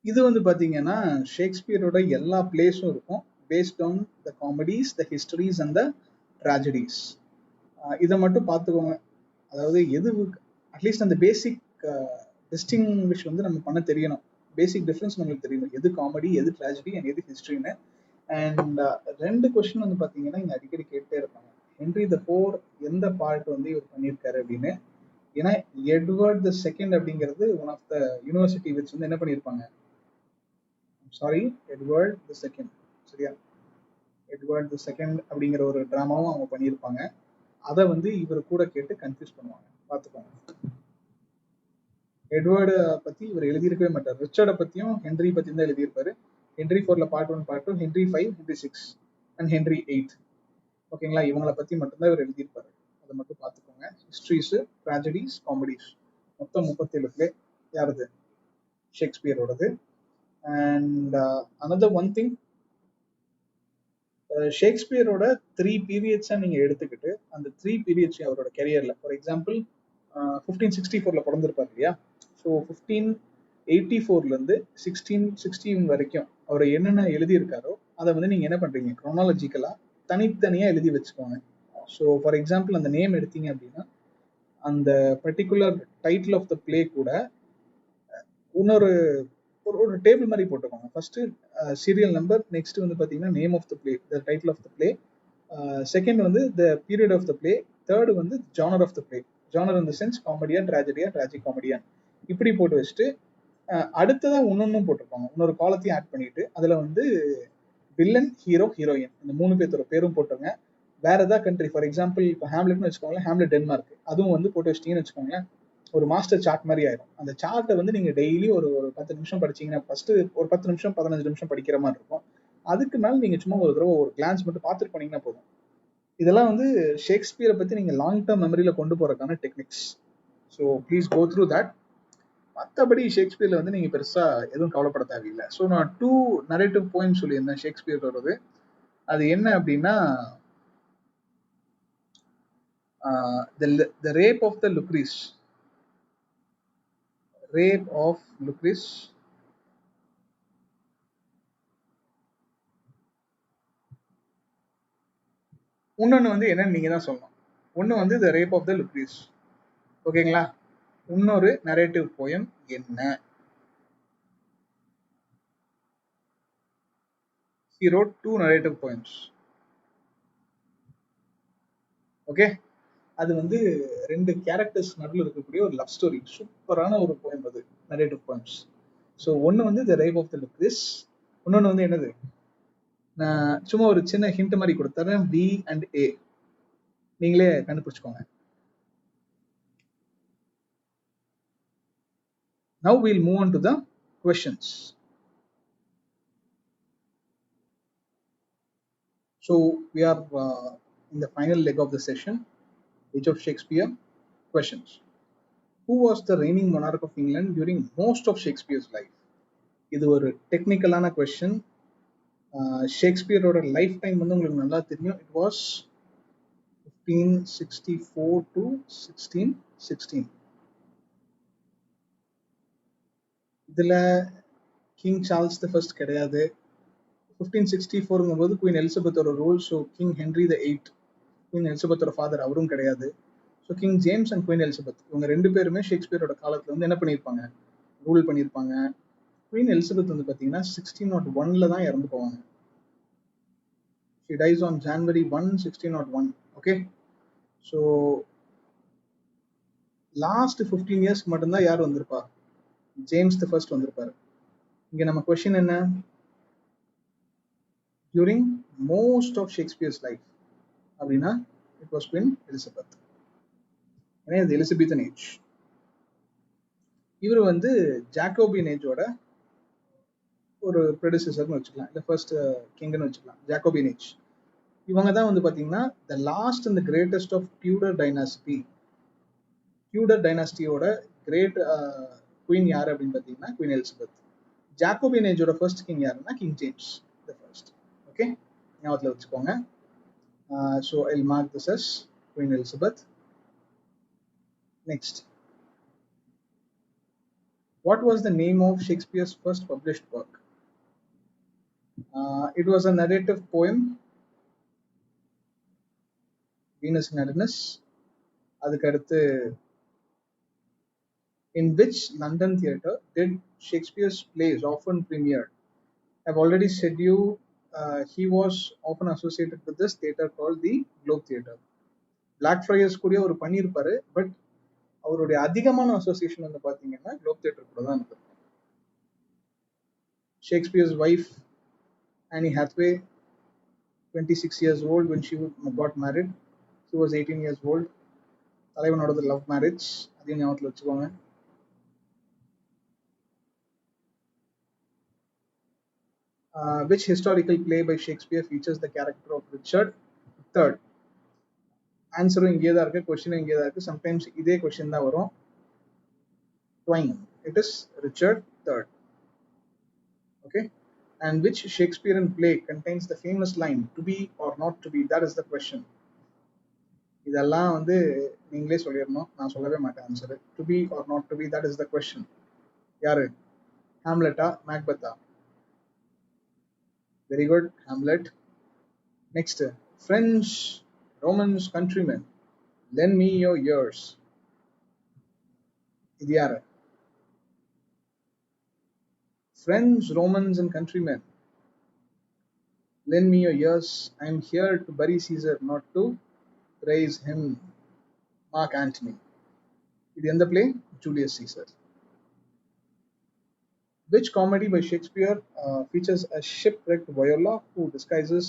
இது வந்து பாத்தீங்கன்னா ஷேக்ஸ்பியரோட எல்லா பிளேஸும் இருக்கும் paste on the comedies, the histories and the tragedies. இதை மட்டும் பார்த்துக்கோங்க. அதாவது எது அட்லீஸ்ட் அந்த பேசிக் டிஸ்டிங்விஷ் வந்து நம்ம பண்ண தெரியணும். பேசிக் டிஃபரன்ஸ் நம்மளுக்கு தெரியணும், எது காமெடி, எது ட்ராஜடி அண்ட் எது ஹிஸ்டரின்னு. அண்ட் 2 கொஸ்டின் வந்து பார்த்தீங்கன்னா இங்கே அடிக்கடி கேட்டே இருப்பாங்க. ஹென்ரி த ஃபோர் எந்த பார்ட் வந்து இவர் பண்ணியிருக்காரு அப்படின்னு. ஏன்னா எட்வர்ட் த செகண்ட் அப்படிங்கிறது one of the university which வந்து என்ன பண்ணியிருப்பாங்க, சாரி எட்வர்ட் த செகண்ட், சரியா, எட்வர்ட் த செகண்ட் அப்படிங்கிற ஒரு ட்ராமாவும் அவங்க பண்ணியிருப்பாங்க. அதை வந்து இவர் கூட கேட்டு கன்ஃபியூஸ் பண்ணுவாங்க, பார்த்துக்கோங்க. எட்வர்டை பற்றி இவர் எழுதியிருக்கவே மாட்டார். ரிச்சர்டை பற்றியும் ஹென்ரி பற்றி தான் எழுதியிருப்பாரு. ஹென்ரி 4ல part 1, part 2, Henry 5, Henry 6 and Henry 8. ஓகேங்களா, இவங்களை பற்றி மட்டும்தான் இவர் எழுதியிருப்பாரு. அதை மட்டும் பார்த்துக்கோங்க. ஹிஸ்ட்ரிஸ், ட்ராஜடிஸ், காமெடிஸ், மொத்தம் 37 பிளே யாருது, ஷேக்ஸ்பியரோடது. அண்ட் அனதர் ஒன் திங், ஷேக்ஸ்பியரோட 3 பீரியட்ஸை நீங்கள் எடுத்துக்கிட்டு அந்த 3 பீரியட்ஸ் அவரோட கெரியரில், ஃபார் எக்ஸாம்பிள் 1564ல பிறந்திருப்பார் இல்லையா. ஸோ 1584லேருந்து 1616 வரைக்கும் அவர் என்னென்ன எழுதியிருக்காரோ அதை வந்து நீங்கள் என்ன பண்ணுறீங்க, க்ரோனாலஜிக்கலாக தனித்தனியாக எழுதி வச்சுக்கோங்க. ஸோ ஃபார் எக்ஸாம்பிள் அந்த நேம் எடுத்தீங்க அப்படின்னா அந்த particular title of the play கூட இன்னொரு ஒரு டேபிள் மாதிரி போட்டுக்கோங்க. ஃபர்ஸ்ட் சீரியல் நம்பர், நெக்ஸ்ட் வந்து பார்த்தீங்கன்னா name of the play, the title of the play, second வந்து the period of the play, third வந்து genre of the play. Genre in the sense காமெடியா, ட்ராஜடியா, ட்ராஜிக் காமெடியா, இப்படி போட்டு வச்சுட்டு அடுத்ததான் இன்னொன்னும் போட்டிருப்பாங்க. இன்னொரு காலத்தையும் ஆட் பண்ணிட்டு அதுல வந்து வில்லன், ஹீரோ, ஹீரோயின் இந்த 3 பேர்த்தோட பேரும் போட்டுருங்க. வேற ஏதாவது கண்ட்ரி, ஃபார் எக்ஸாம்பிள் இப்போ ஹேம்லெட்னு வச்சுக்கோங்களேன், ஹேம்லெட் டென்மார்க், அதுவும் வந்து போட்டு வச்சிட்டீங்கன்னு வச்சுக்கோங்களேன், ஒரு மாஸ்டர் சார்ட் மாதிரி ஆயிடும். அந்த சார்ட்டை வந்து நீங்க டெய்லி ஒரு 10 நிமிஷம் படிச்சீங்கன்னா, ஃபர்ஸ்ட் ஒரு 10 நிமிஷம் 15 நிமிஷம் படிக்கிற மாதிரி இருக்கும். அதுக்கு மேல நீங்க சும்மா ஒரு தடவை ஒரு கிளான்ஸ் மட்டும் பார்த்துட்டு போனீங்கன்னா போதும். இதெல்லாம் வந்து ஷேக்ஸ்பியரை பத்தி நீங்க லாங் டேர்ம் மெமரியில கொண்டு போறதுக்கான techniques. So please go through that. மற்றபடி ஷேக்ஸ்பியர்ல வந்து நீங்க பெருசா எதுவும் கவலைப்பட தேவையில்லை. ஸோ நான் 2 நரேட்டிவ் போயிம் சொல்லியிருந்தேன் ஷேக்ஸ்பியரோடது. அது என்ன அப்படின்னா the rape of the Lucrece. Rape of Lucrece. இன்னொன்று வந்து என்னன்னு நீங்க தான் சொல்லணும். ஒன்று வந்து the rape of the Lucrece. ஓகேங்களா, இன்னொரு நரேட்டிவ் போயம் என்ன? He wrote 2 narrative poems. Okay, அது வந்து 2 கேரக்டர்ஸ் நடுவில் இருக்கக்கூடிய ஒரு லவ் ஸ்டோரி. சூப்பரான ஒரு போயம் அது, நரேட்டிவ் போயம்ஸ். ஸோ ஒன்று வந்து த ரேப் ஆஃப் த லுக்ரிஸ், இன்னொன்று வந்து என்னது, நான் சும்மா ஒரு சின்ன ஹிண்ட் மாதிரி கொடுத்துறேன், பி அண்ட் ஏ, நீங்களே கண்டுபிடிச்சுக்கோங்க. Now we'll move on to the questions. So we are in the final leg of the session, Age of Shakespeare questions. Who was the reigning monarch of England during most of Shakespeare's life? இது ஒரு டெக்னிக்கலான question. ஷேக்ஸ்பியரோட life time வந்து உங்களுக்கு நல்லா தெரியும். It was 1564 to 1616. இதுல king Charles the first கிடையாது. 1564 போது Queen எலிசபெத்தோட rule. So King Henry the 8, Queen எலிசபெத்தோட ஃபாதர், அவரும் கிடையாது. So King James and Queen Elizabeth, இவங்க 2 பேருமே ஷேக்ஸ்பியரோட காலத்துல வந்து என்ன பண்ணியிருப்பாங்க, ரூல் பண்ணியிருப்பாங்க. குவீன் எலிசபெத் வந்து பார்த்தீங்கன்னா 1601 தான் இறந்து போவாங்க. She dies on January 1, 1601. Okay. So last 15 இயர்ஸ்க்கு மட்டும்தான் யார் வந்திருப்பா? ஜேம்ஸ் தி ஃபர்ஸ்ட் வந்திருப்பாரு. இங்க நம்ம கொஸ்டின் என்ன? during most of Shakespeare's life அப்படின்னா it was Queen Elizabeth. ஏன்னா இது எலிசபெத்தன் ஏஜ். இவர் வந்து ஜாக்கோபியன் ஏஜோட ஒரு ப்ரெடிசஸர்னு வச்சுக்கலாம், இல்லை ஃபர்ஸ்ட் கிங்னு வச்சுக்கலாம். ஜாக்கோபியன் ஏஜ் இவங்க தான் வந்து பார்த்தீங்கன்னா the last and greatest of Tudor dynasty. Tudor டைனாசிட்டியோட கிரேட் குவீன் யார் அப்படின்னு பார்த்தீங்கன்னா குவீன் எலிசபெத். ஜாக்கோபியன் ஏஜோட ஃபர்ஸ்ட் கிங் யாருன்னா King James the First. Okay, ஞாபகத்தில் வச்சுக்கோங்க. So I'll mark this as Queen Elizabeth. Next, what was the name of Shakespeare's first published work? It was a narrative poem, Venus and Adonis. அதுக்கு அடுத்து, in which London theatre did Shakespeare's plays often premiered? I've already said you he was often associated with this theatre called the Globe Theatre. Blackfriars கூட ஒரு பண்ணியிருப்பாரு, but அவருடைய அதிகமான association வந்து பார்த்தீங்கன்னா Globe theatre கூட தான் இருந்தது. Shakespeare's wife Annie Hathaway, 26 years old when she got married. She was 18 years old. தலைவனோட லவ் மேரேஜ், அதையும் ஞாபகத்தில் வச்சுக்கோங்க. Which historical play by Shakespeare features the character of Richard III? ஆன்சரும் இங்கே தான் இருக்கு, கொஸ்டினும் இங்கே தான் இருக்கு. சம்டைம்ஸ் இதே கொஸ்டின் தான் வரும். Twine. It is Richard III. Okay. And which Shakespearean play contains the famous line to be or not to be? That is the question. இதெல்லாம் வந்து நீங்களே சொல்லிடணும், நான் சொல்லவே மாட்டேன் answer. To be or not to be, that is the question. யாரு? ஹாம்லெட்டா மேக்பெத்தா? Very good, Hamlet. Next, friends Romans countrymen lend me your ears. இது யாரு? Friends, Romans and countrymen, lend me your ears. I am here to bury Caesar, not to praise him. Mark Antony. இது எந்த play? Julius Caesar. Which comedy by Shakespeare features a shipwrecked Viola who disguises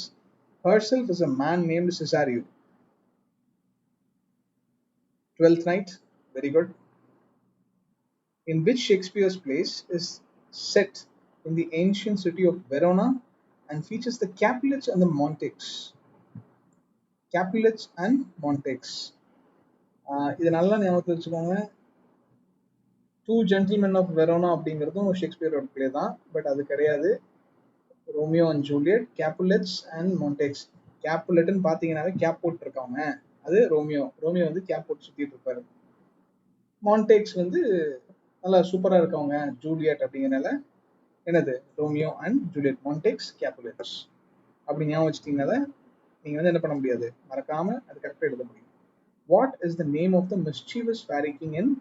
herself as a man named Cesario? Twelfth Night. Very good. In which Shakespeare's plays is set in the ancient city of Verona and features the Capulets and the Montagues? Capulets and Montagues. இது நல்லா ஞாபகத்தில் வச்சுக்கோங்க. Two gentlemen of Verona அப்படிங்கிறதும் ஷேக்ஸ்பியரோட play தான், but அது கிடையாது. Romeo and Juliet, Capulets and Montagues. கேப்புலெட்னு பார்த்தீங்கன்னாவே கேப் போட்டு இருக்காங்க, அது ரோமியோ. ரோமியோ வந்து கேப் போட்டு சுற்றிட்டு இருப்பாரு. மான்டேக்ஸ் வந்து நல்லா சூப்பராக இருக்கவங்க, ஜூலியட் அப்படிங்கிறனால என்னது ரோமியோ அண்ட் ஜூலியட், மான்டேக்ஸ், கேப்புலெட்ஸ். அப்படி ஞாபகம் வச்சுட்டீங்கனால நீங்கள் வந்து என்ன பண்ண முடியாது, மறக்காம அது கரெக்டாக எழுத முடியும். What is the name of the mischievous fairy king in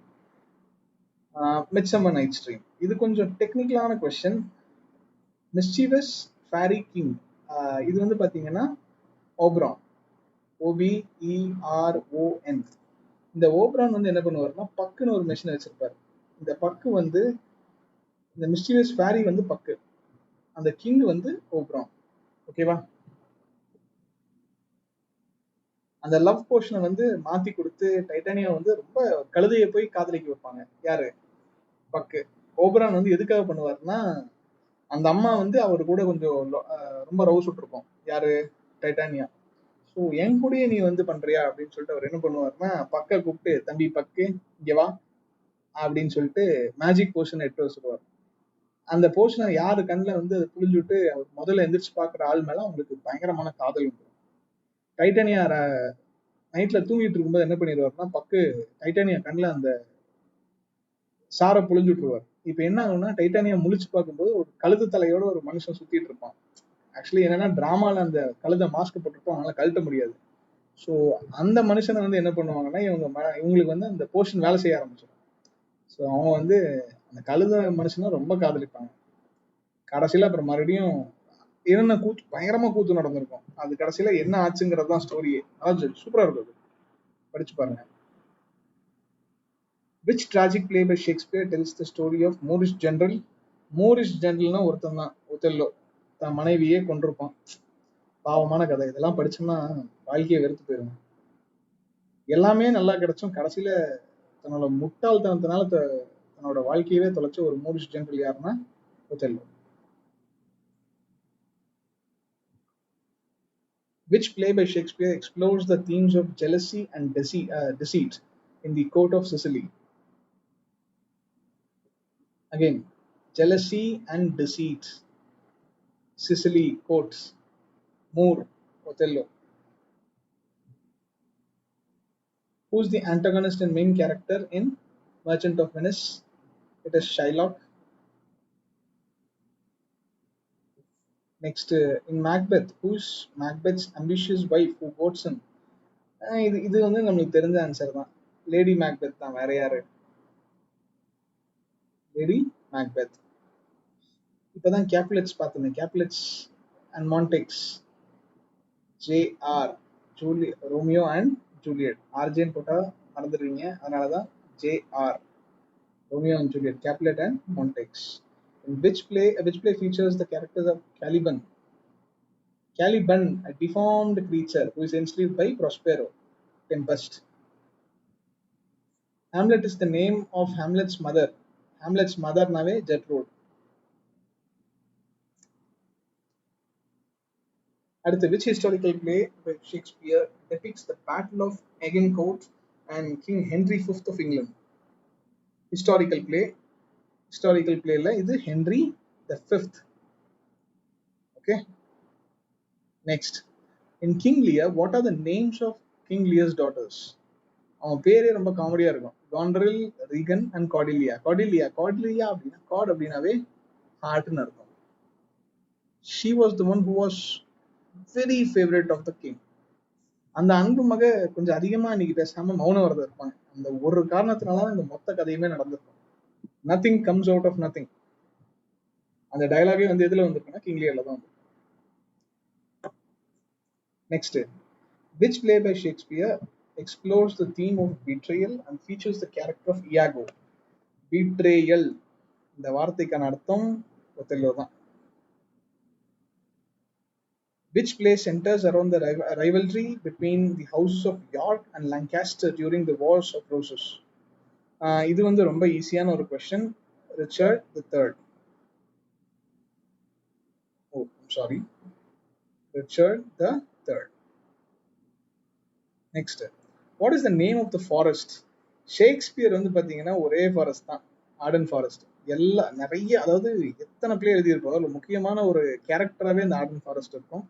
Midsummer Night's Dream? இது கொஞ்சம் டெக்னிக்கலான கொஸ்டின். மிஸ்சீவியஸ் ஃபேரி கிங், இது வந்து பார்த்தீங்கன்னா ஓப்ரான், OBERON. இந்த ஓப்ரான் வந்து என்ன பண்ணுவாருன்னா பக்குன்னு ஒரு மெஷின் வச்சிருப்பாரு. இந்த பக்கு வந்து இந்த மிஸ்டீரியஸ் ஃபேரி வந்து பக்கு, அந்த கிங் வந்து ஓப்ரான். ஓகேவா? அந்த லவ் போர்ஷனை வந்து மாத்தி கொடுத்து டைட்டானியா வந்து ரொம்ப கழுதையை போய் காதலிக்க வைப்பாங்க. யாரு? பக்கு. ஓப்ரான் வந்து எதுக்காக பண்ணுவாருன்னா அந்த அம்மா வந்து அவரு கூட கொஞ்சம் ரொம்ப ரவுஸ் விட்டுருக்கோம். யாரு? டைட்டானியா. ஸோ என் கூடயே நீ வந்து பண்றியா அப்படின்னு சொல்லிட்டு அவர் என்ன பண்ணுவாருன்னா பக்கை கூப்பிட்டு, தம்பி பக்கு இங்க வா அப்படின்னு சொல்லிட்டு மேஜிக் போர்ஷன் எடுத்து வச்சுருவார். அந்த போர்ஷனை யாரு கண்ணில் வந்து அதை புரிஞ்சுட்டு அவர் முதல்ல எந்திரிச்சு பார்க்குற ஆள் மேல அவங்களுக்கு பயங்கரமான காதல் வந்துடும். டைட்டானியா நைட்ல தூங்கிட்டு இருக்கும்போது என்ன பண்ணிடுவாருன்னா பக்கு டைட்டானியா கண்ணில் அந்த சாரை புழிஞ்சு விட்டுருவார். இப்ப என்ன ஆகும்னா டைட்டானியா முழிச்சு பார்க்கும்போது ஒரு கழுது தலையோட ஒரு மனுஷன் சுத்திட்டு இருப்பான். ஆக்சுவலி என்னன்னா டிராமால அந்த கழுத மாஸ்க் போட்டுருப்போம், அதனால கழட்ட முடியாது. ஸோ அந்த மனுஷனை வந்து என்ன பண்ணுவாங்கன்னா இவங்களுக்கு வந்து அந்த போர்ஷன் வேலை செய்ய ஆரம்பிச்சிடும். ஸோ அவங்க வந்து அந்த கழுத மனுஷனை ரொம்ப காதலிப்பாங்க. கடைசியில அப்புறம் மறுபடியும் என்ன கூத்து, பயங்கரமா கூத்து நடந்திருக்கும். அது கடைசியில என்ன ஆச்சுங்கிறது தான் ஸ்டோரியே. அதான் சூப்பரா இருக்கும், படிச்சு பாருங்க. Which tragic play by Shakespeare tells the story of Moorish general? Moorish generalனா ஒருத்தன் தான், ஒத்தெல்லோ. தன் மனைவியே கொண்டிருப்பான். பாவமான கதை. இதெல்லாம் படிச்சோம்னா வாழ்க்கையை வெறுத்து போயிடும். எல்லாமே நல்லா கிடைச்சும் கடைசியில தன்னோட முட்டாள்தனத்தினால தன்னோட வாழ்க்கையவே தொலைச்ச ஒரு மூரிஷ் ஜெனரல் யாருன்னா Othello. Which play by Shakespeare explores the themes of jealousy and deceit in the court of Sicily? Again, jealousy and deceit. Sicily courts. Moore, Othello. Who's the antagonist and main character in Merchant of Venice? It is Shylock. Next, in Macbeth, who's Macbeth's ambitious wife who votes him? இது வந்து நம்மளுக்கு தெரிஞ்ச answer தான். Lady Macbeth தான், வேற யாரு? Lady Macbeth. இப்பதான் Capulets பார்த்தேன். Capulets and Montagues. J R, Romeo and Juliet. ஆர்ஜேன்னு போட்டா மறந்துடுவீங்க, அதனாலதான் J R, Romeo and Juliet, Capulet and Montague. In which play features the characters of Caliban? Caliban, a deformed creature who is enslaved by Prospero, Tempest. Hamlet is the name of Hamlet's mother. Hamlet's mother nave Gertrude. At which historical play by Shakespeare depicts the Battle of Agincourt and King Henry V of England? Historical play la idu Henry the Fifth. Okay. Next, in King Lear, what are the names of King Lear's daughters? அவன் பேரே ரொம்ப காமெடியா இருக்கும். காண்ட்ரில், Reagan and Cordelia. Cordelia அப்படின்னா card அப்படின்னாவே ஹார்ட்னு இருக்கும். She was the one who was very favorite of the king. அந்த அன்பு மக கொஞ்சம் அதிகமா இன்னைக்கு பேசாம மௌன விரதம் இருப்பாங்க. அந்த ஒரு காரணத்தினால இந்த மொத்த கதையுமே நடந்திருக்கும். Nothing comes out of nothing. அந்த டயலாகே வந்து எதுல வந்திருக்குன்னா கிங் லியர்ல தான் வந்து. Next, which play by Shakespeare explores the theme of betrayal and features the character of Iago? Betrayal, இந்த வார்த்தைக்கான அர்த்தம் ஒத்தெல்லோ தான். Which play centers around the rivalry between the houses of York and Lancaster during the Wars of Roses? இது வந்து ரொம்ப ஈஸியான ஒரு question. Richard the third. Richard the Third. Next, what is the name of the forest? Shakespeare வந்து பாத்தீங்கன்னா ஒரே forest தான், Ardern forest. நிறைய, அதாவது எத்தனை பிளே எழுதியிருக்கோம், அதில் முக்கியமான ஒரு கேரக்டராகவே இந்த ஆர்டன் ஃபாரஸ்ட் இருக்கும்.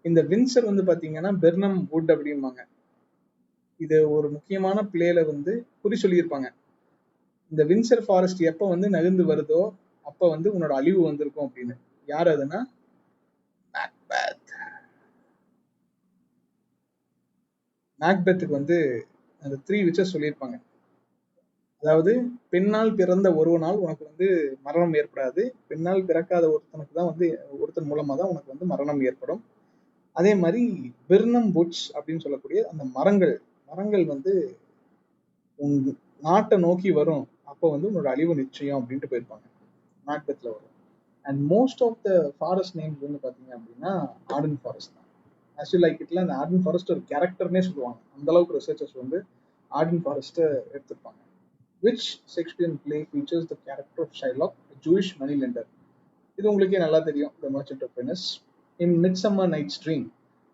இந்த வின்சர் வந்து பாத்தீங்கன்னா பெர்னம் வுட் அப்படிம்பாங்க. இது ஒரு முக்கியமான பிளேல வந்து குறி சொல்லியிருப்பாங்க. இந்த வின்சர் ஃபாரஸ்ட் எப்போ வந்து நகர்ந்து வருதோ அப்போ வந்து உன்னோட அழிவு வந்திருக்கும் அப்படின்னு. யார் அதுன்னா மேக்பெத்துக்கு வந்து அந்த 3 விச்சஸ் சொல்லியிருப்பாங்க. அதாவது பெண்ணால் பிறந்த ஒருவனால் உனக்கு வந்து மரணம் ஏற்படாது, பெண்ணால் பிறக்காத ஒருத்தனுக்கு தான் வந்து ஒருத்தன் மூலமா தான் உனக்கு வந்து மரணம் ஏற்படும். அதே மாதிரி பெர்னம் புட்ஸ் அப்படின்னு சொல்லக்கூடிய அந்த மரங்கள் வந்து உன் நாட்டை நோக்கி வரும், அப்போ வந்து உன்னோட அழிவு நிச்சயம் அப்படின்ட்டு போயிருப்பாங்க. மேக்பெத்ல வரும். And most of the forest names வந்து பாத்தீங்க அப்படின்னா ஆர்டன் ஃபாரஸ்ட் தான். ஆஸ் யூ லைக் இட்ல அந்த ஆர்டன் ஃபாரஸ்ட் ஒரு கேரக்டர்னே சொல்லுவாங்க. அந்த அளவுக்கு ரிசர்ச்சர்ஸ் வந்து ஆர்டன் ஃபாரஸ்ட்டை எடுத்திருப்பாங்க. Which Shakespearean play features the character of Shylock, a Jewish moneylender? இது உங்களுக்கே நல்லா தெரியும், The Merchant of Venice. In Midsummer Night's Dream,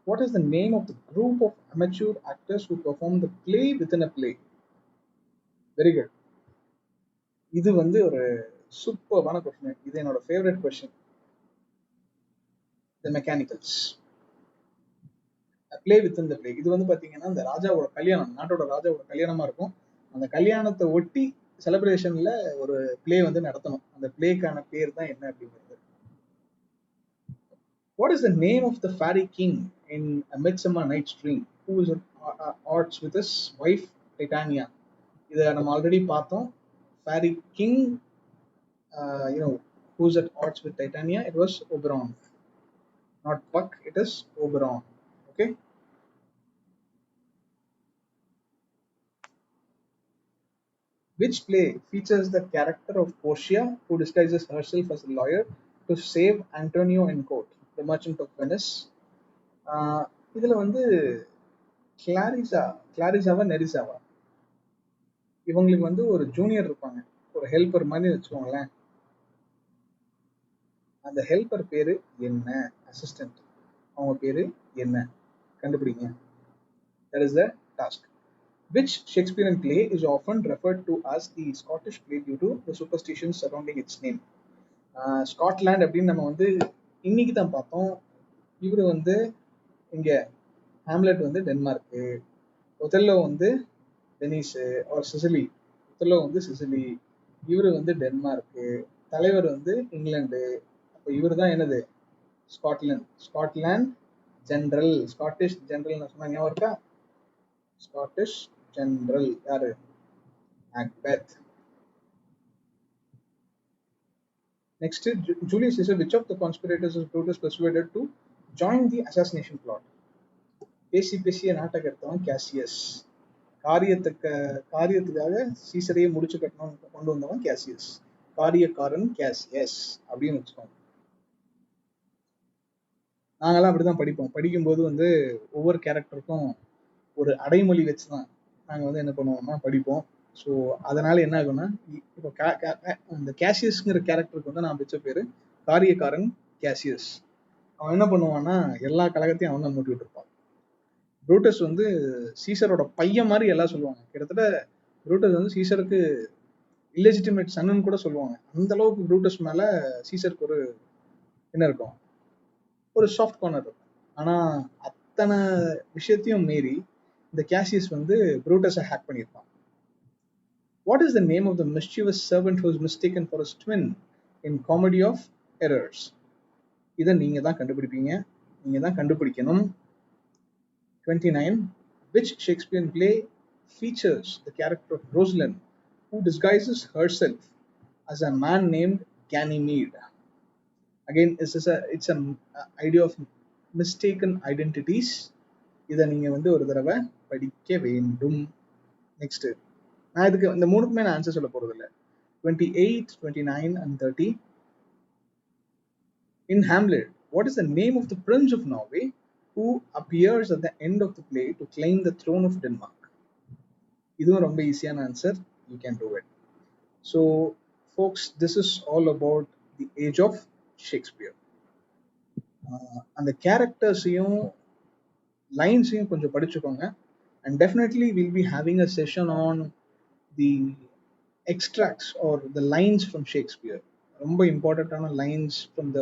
what is the name of the group of amateur actors who perform the play within a play? Very good. இது வந்து ஒரு சூப்பரான question. இது என்னோட favourite question. The Mechanicals. A play within the play. இது வந்து பாத்தீங்கன்னா இந்த ராஜாவோட கல்யாணம், நாட்டோட ராஜாவோட கல்யாணமா இருக்கும். அந்த கல்யாணத்தை ஒட்டி செலிப்ரேஷன்ல ஒரு பிளே வந்து நடத்தணும். அந்த பிளேக்கான பேர் தான் என்ன அப்படிங்கிறது. What is the name of the fairy king in A Midsummer Night's Dream who is at odds with his wife Titania? இதை நம்ம ஆல்ரெடி பார்த்தோம். Fairy king who's at odds with Titania? It was Oberon, not Puck. It is Oberon. Okay. Which play features the character of Portia, who disguises herself as a lawyer to save Antonio in court? The Merchant of Venice. இதுல வந்து கிளாரிசாவா நெரிசாவா இவங்களுக்கு வந்து ஒரு junior இருப்பாங்க, ஒரு helper மாதிரி வச்சுக்கோங்களேன். அந்த ஹெல்பர் பேரு என்ன? அசிஸ்டன்ட், அவங்க பேரு என்ன? கண்டுபிடிங்க. That is the task. Which Shakespearean play is often referred to as the Scottish play due to the superstitions surrounding its name? Scotland அப்படின்னு நம்ம வந்து இன்னைக்கு தான் பார்த்தோம். இவர் வந்து இங்க ஹாம்லெட் வந்து டென்மார்க்கு, ஒதெல்லோ வந்து வெனிஸு ஆர் சிசிலி, ஒதெல்லோ வந்து சிசிலி, இவர் வந்து டென்மார்க்கு, தலைவர் வந்து இங்கிலாந்து. அப்போ இவர் தான் என்னது? Scotland. Scotland general, Scottish general சொன்னா ஞாபகம் இருக்கா? ஸ்காட்டிஷ் ஜெனரல் யாரு? Macbeth. Next, Julius Caesar, which of the conspirators is Brutus persuaded to join the assassination plot? பேசி பேசிய நாட்டை எடுத்தவன் கேசியஸ். காரியத்துக்காக சீசரையே முடிச்சு கட்டணும் கொண்டு வந்தவன் கேசியஸ். காரியக்காரன் கேசியஸ் அப்படின்னு வச்சுக்கோங்க. நாங்கெல்லாம் அப்படிதான் படிப்போம். படிக்கும்போது வந்து ஒவ்வொரு கேரக்டருக்கும் ஒரு அடைமொழி வச்சுதான் நாங்க வந்து என்ன பண்ணுவோம்னா படிப்போம். ஸோ அதனால என்ன ஆகும்னா, இப்போ இந்த கேசியஸ்ங்கிற கேரக்டருக்கு வந்து நான் வச்ச பேரு காரியக்காரன் கேசியஸ். அவன் என்ன பண்ணுவான்னா எல்லா கழகத்தையும் அவன் தான் மூட்டிட்டு இருப்பான். ப்ரூட்டஸ் வந்து சீசரோட பையன் மாதிரி எல்லாம் சொல்லுவாங்க. கிட்டத்தட்ட ப்ரூட்டஸ் வந்து சீசருக்கு இல்லெஜிட்டிமேட் சன்னு கூட சொல்லுவாங்க. அந்த அளவுக்கு ப்ரூட்டஸ் மேல சீசருக்கு ஒரு என்ன இருக்கும், ஒரு சாஃப்ட் கார்னர் இருக்கும். ஆனா அத்தனை விஷயத்தையும் மீறி இந்த கேசியஸ் வந்து ப்ரூட்டஸை ஹேக் பண்ணியிருப்பான். What is the name of the mischievous servant who is mistaken for his twin in Comedy of Errors? இதை நீங்க தான் கண்டுபிடிப்பீங்க, நீங்க தான் கண்டுபிடிக்கணும். 29. Which Shakespearean play features the character of Rosalind, who disguises herself as a man named Ganymede? Again, it's an idea of mistaken identities. இதை நீங்க வந்து ஒரு தடவை படிக்க வேண்டும். நெக்ஸ்ட், நான் இதுக்கு இந்த மூணுக்குமே நான் ஆன்சர் சொல்ல போறது இல்லை. 28, 29 and 30. In Hamlet, what is the name of the Prince of Norway who appears at the end of the play to claim the throne of Denmark? இதுவும் ரொம்ப ஈஸியான answer. You can do it. So, folks, this is all about the age of Shakespeare. அந்த கேரக்டர்ஸையும் லைன்ஸையும் கொஞ்சம் படிச்சுக்கோங்க. And definitely we'll be having a session on the extracts or the lines from Shakespeare. ரொம்ப இம்பார்ட்டன்டான lines from the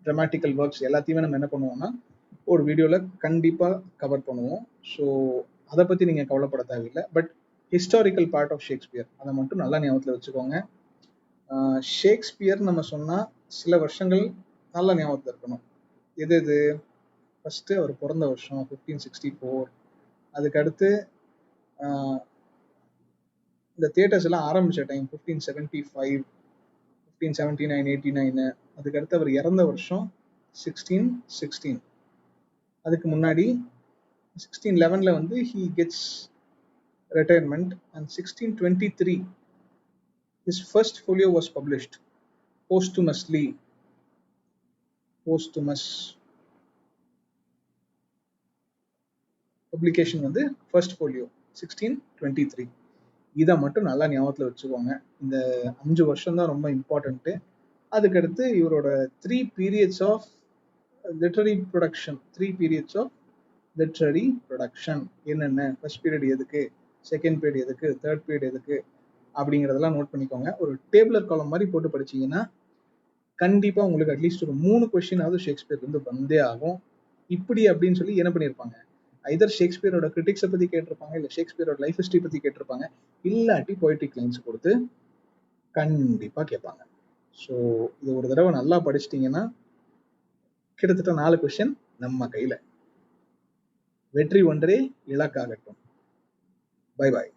ட்ராமாட்டிக்கல் works எல்லாத்தையுமே நம்ம என்ன பண்ணுவோம்னா ஒரு வீடியோவில் கண்டிப்பாக கவர் பண்ணுவோம். ஸோ அதை பற்றி நீங்கள் கவலைப்பட தேவையில்லை. But historical part of Shakespeare அதை மட்டும் நல்லா ஞாபகத்தில் வச்சுக்கோங்க. ஷேக்ஸ்பியர் நம்ம சொன்னால் சில வருஷங்கள் நல்லா ஞாபகத்தில் இருக்கணும். எது ஃபஸ்ட்டு அவர் பிறந்த வருஷம் 1564. அதுக்கடுத்து இந்த தியேட்டர்ஸ் எல்லாம் ஆரம்பிச்ச டைம் 1575, 1579, 89. அதுக்கடுத்து அவர் இறந்த வருஷம் 1616. அதுக்கு முன்னாடி 1611 வந்து he gets retirement and 1623 his first folio was published posthumously. Posthumous publication வந்து first folio 1623. இதை மட்டும் நல்லா ஞாபகத்தில் வச்சுக்கோங்க. இந்த 5 வருஷம் தான் ரொம்ப இம்பார்ட்டன்ட்டு. அதுக்கடுத்து இவரோட 3 periods of literary production, 3 periods of literary production என்னென்ன, ஃபர்ஸ்ட் பீரியட் எதுக்கு, செகண்ட் பீரியட் எதுக்கு, தேர்ட் பீரியட் எதுக்கு அப்படிங்கிறதெல்லாம் நோட் பண்ணிக்கோங்க. ஒரு டேபிளர் காலம் மாதிரி போட்டு படிச்சீங்கன்னா கண்டிப்பாக உங்களுக்கு அட்லீஸ்ட் ஒரு 3 கொஸ்டினாவது ஷேக்ஸ்பியர் வந்து வந்தே ஆகும். இப்படி அப்படின்னு சொல்லி என்ன பண்ணியிருப்பாங்க, ஐதர் ஷேக்ஸ்பியரோட கிரிட்டிக்ஸை பற்றி கேட்டிருப்பாங்க, இல்லை ஷேக்ஸ்பியரோட லைஃப் ஹிஸ்ட்ரி பற்றி கேட்டிருப்பாங்க, இல்லாட்டி போய்ட்ரிக் லைன்ஸ் கொடுத்து கண்டிப்பாக கேட்பாங்க. ஸோ இது ஒரு தடவை நல்லா படிச்சிட்டிங்கன்னா கிட்டத்தட்ட 4 கொஸ்டின் நம்ம கையில். வெற்றி ஒன்றே இலக்காகட்டும். Bye bye.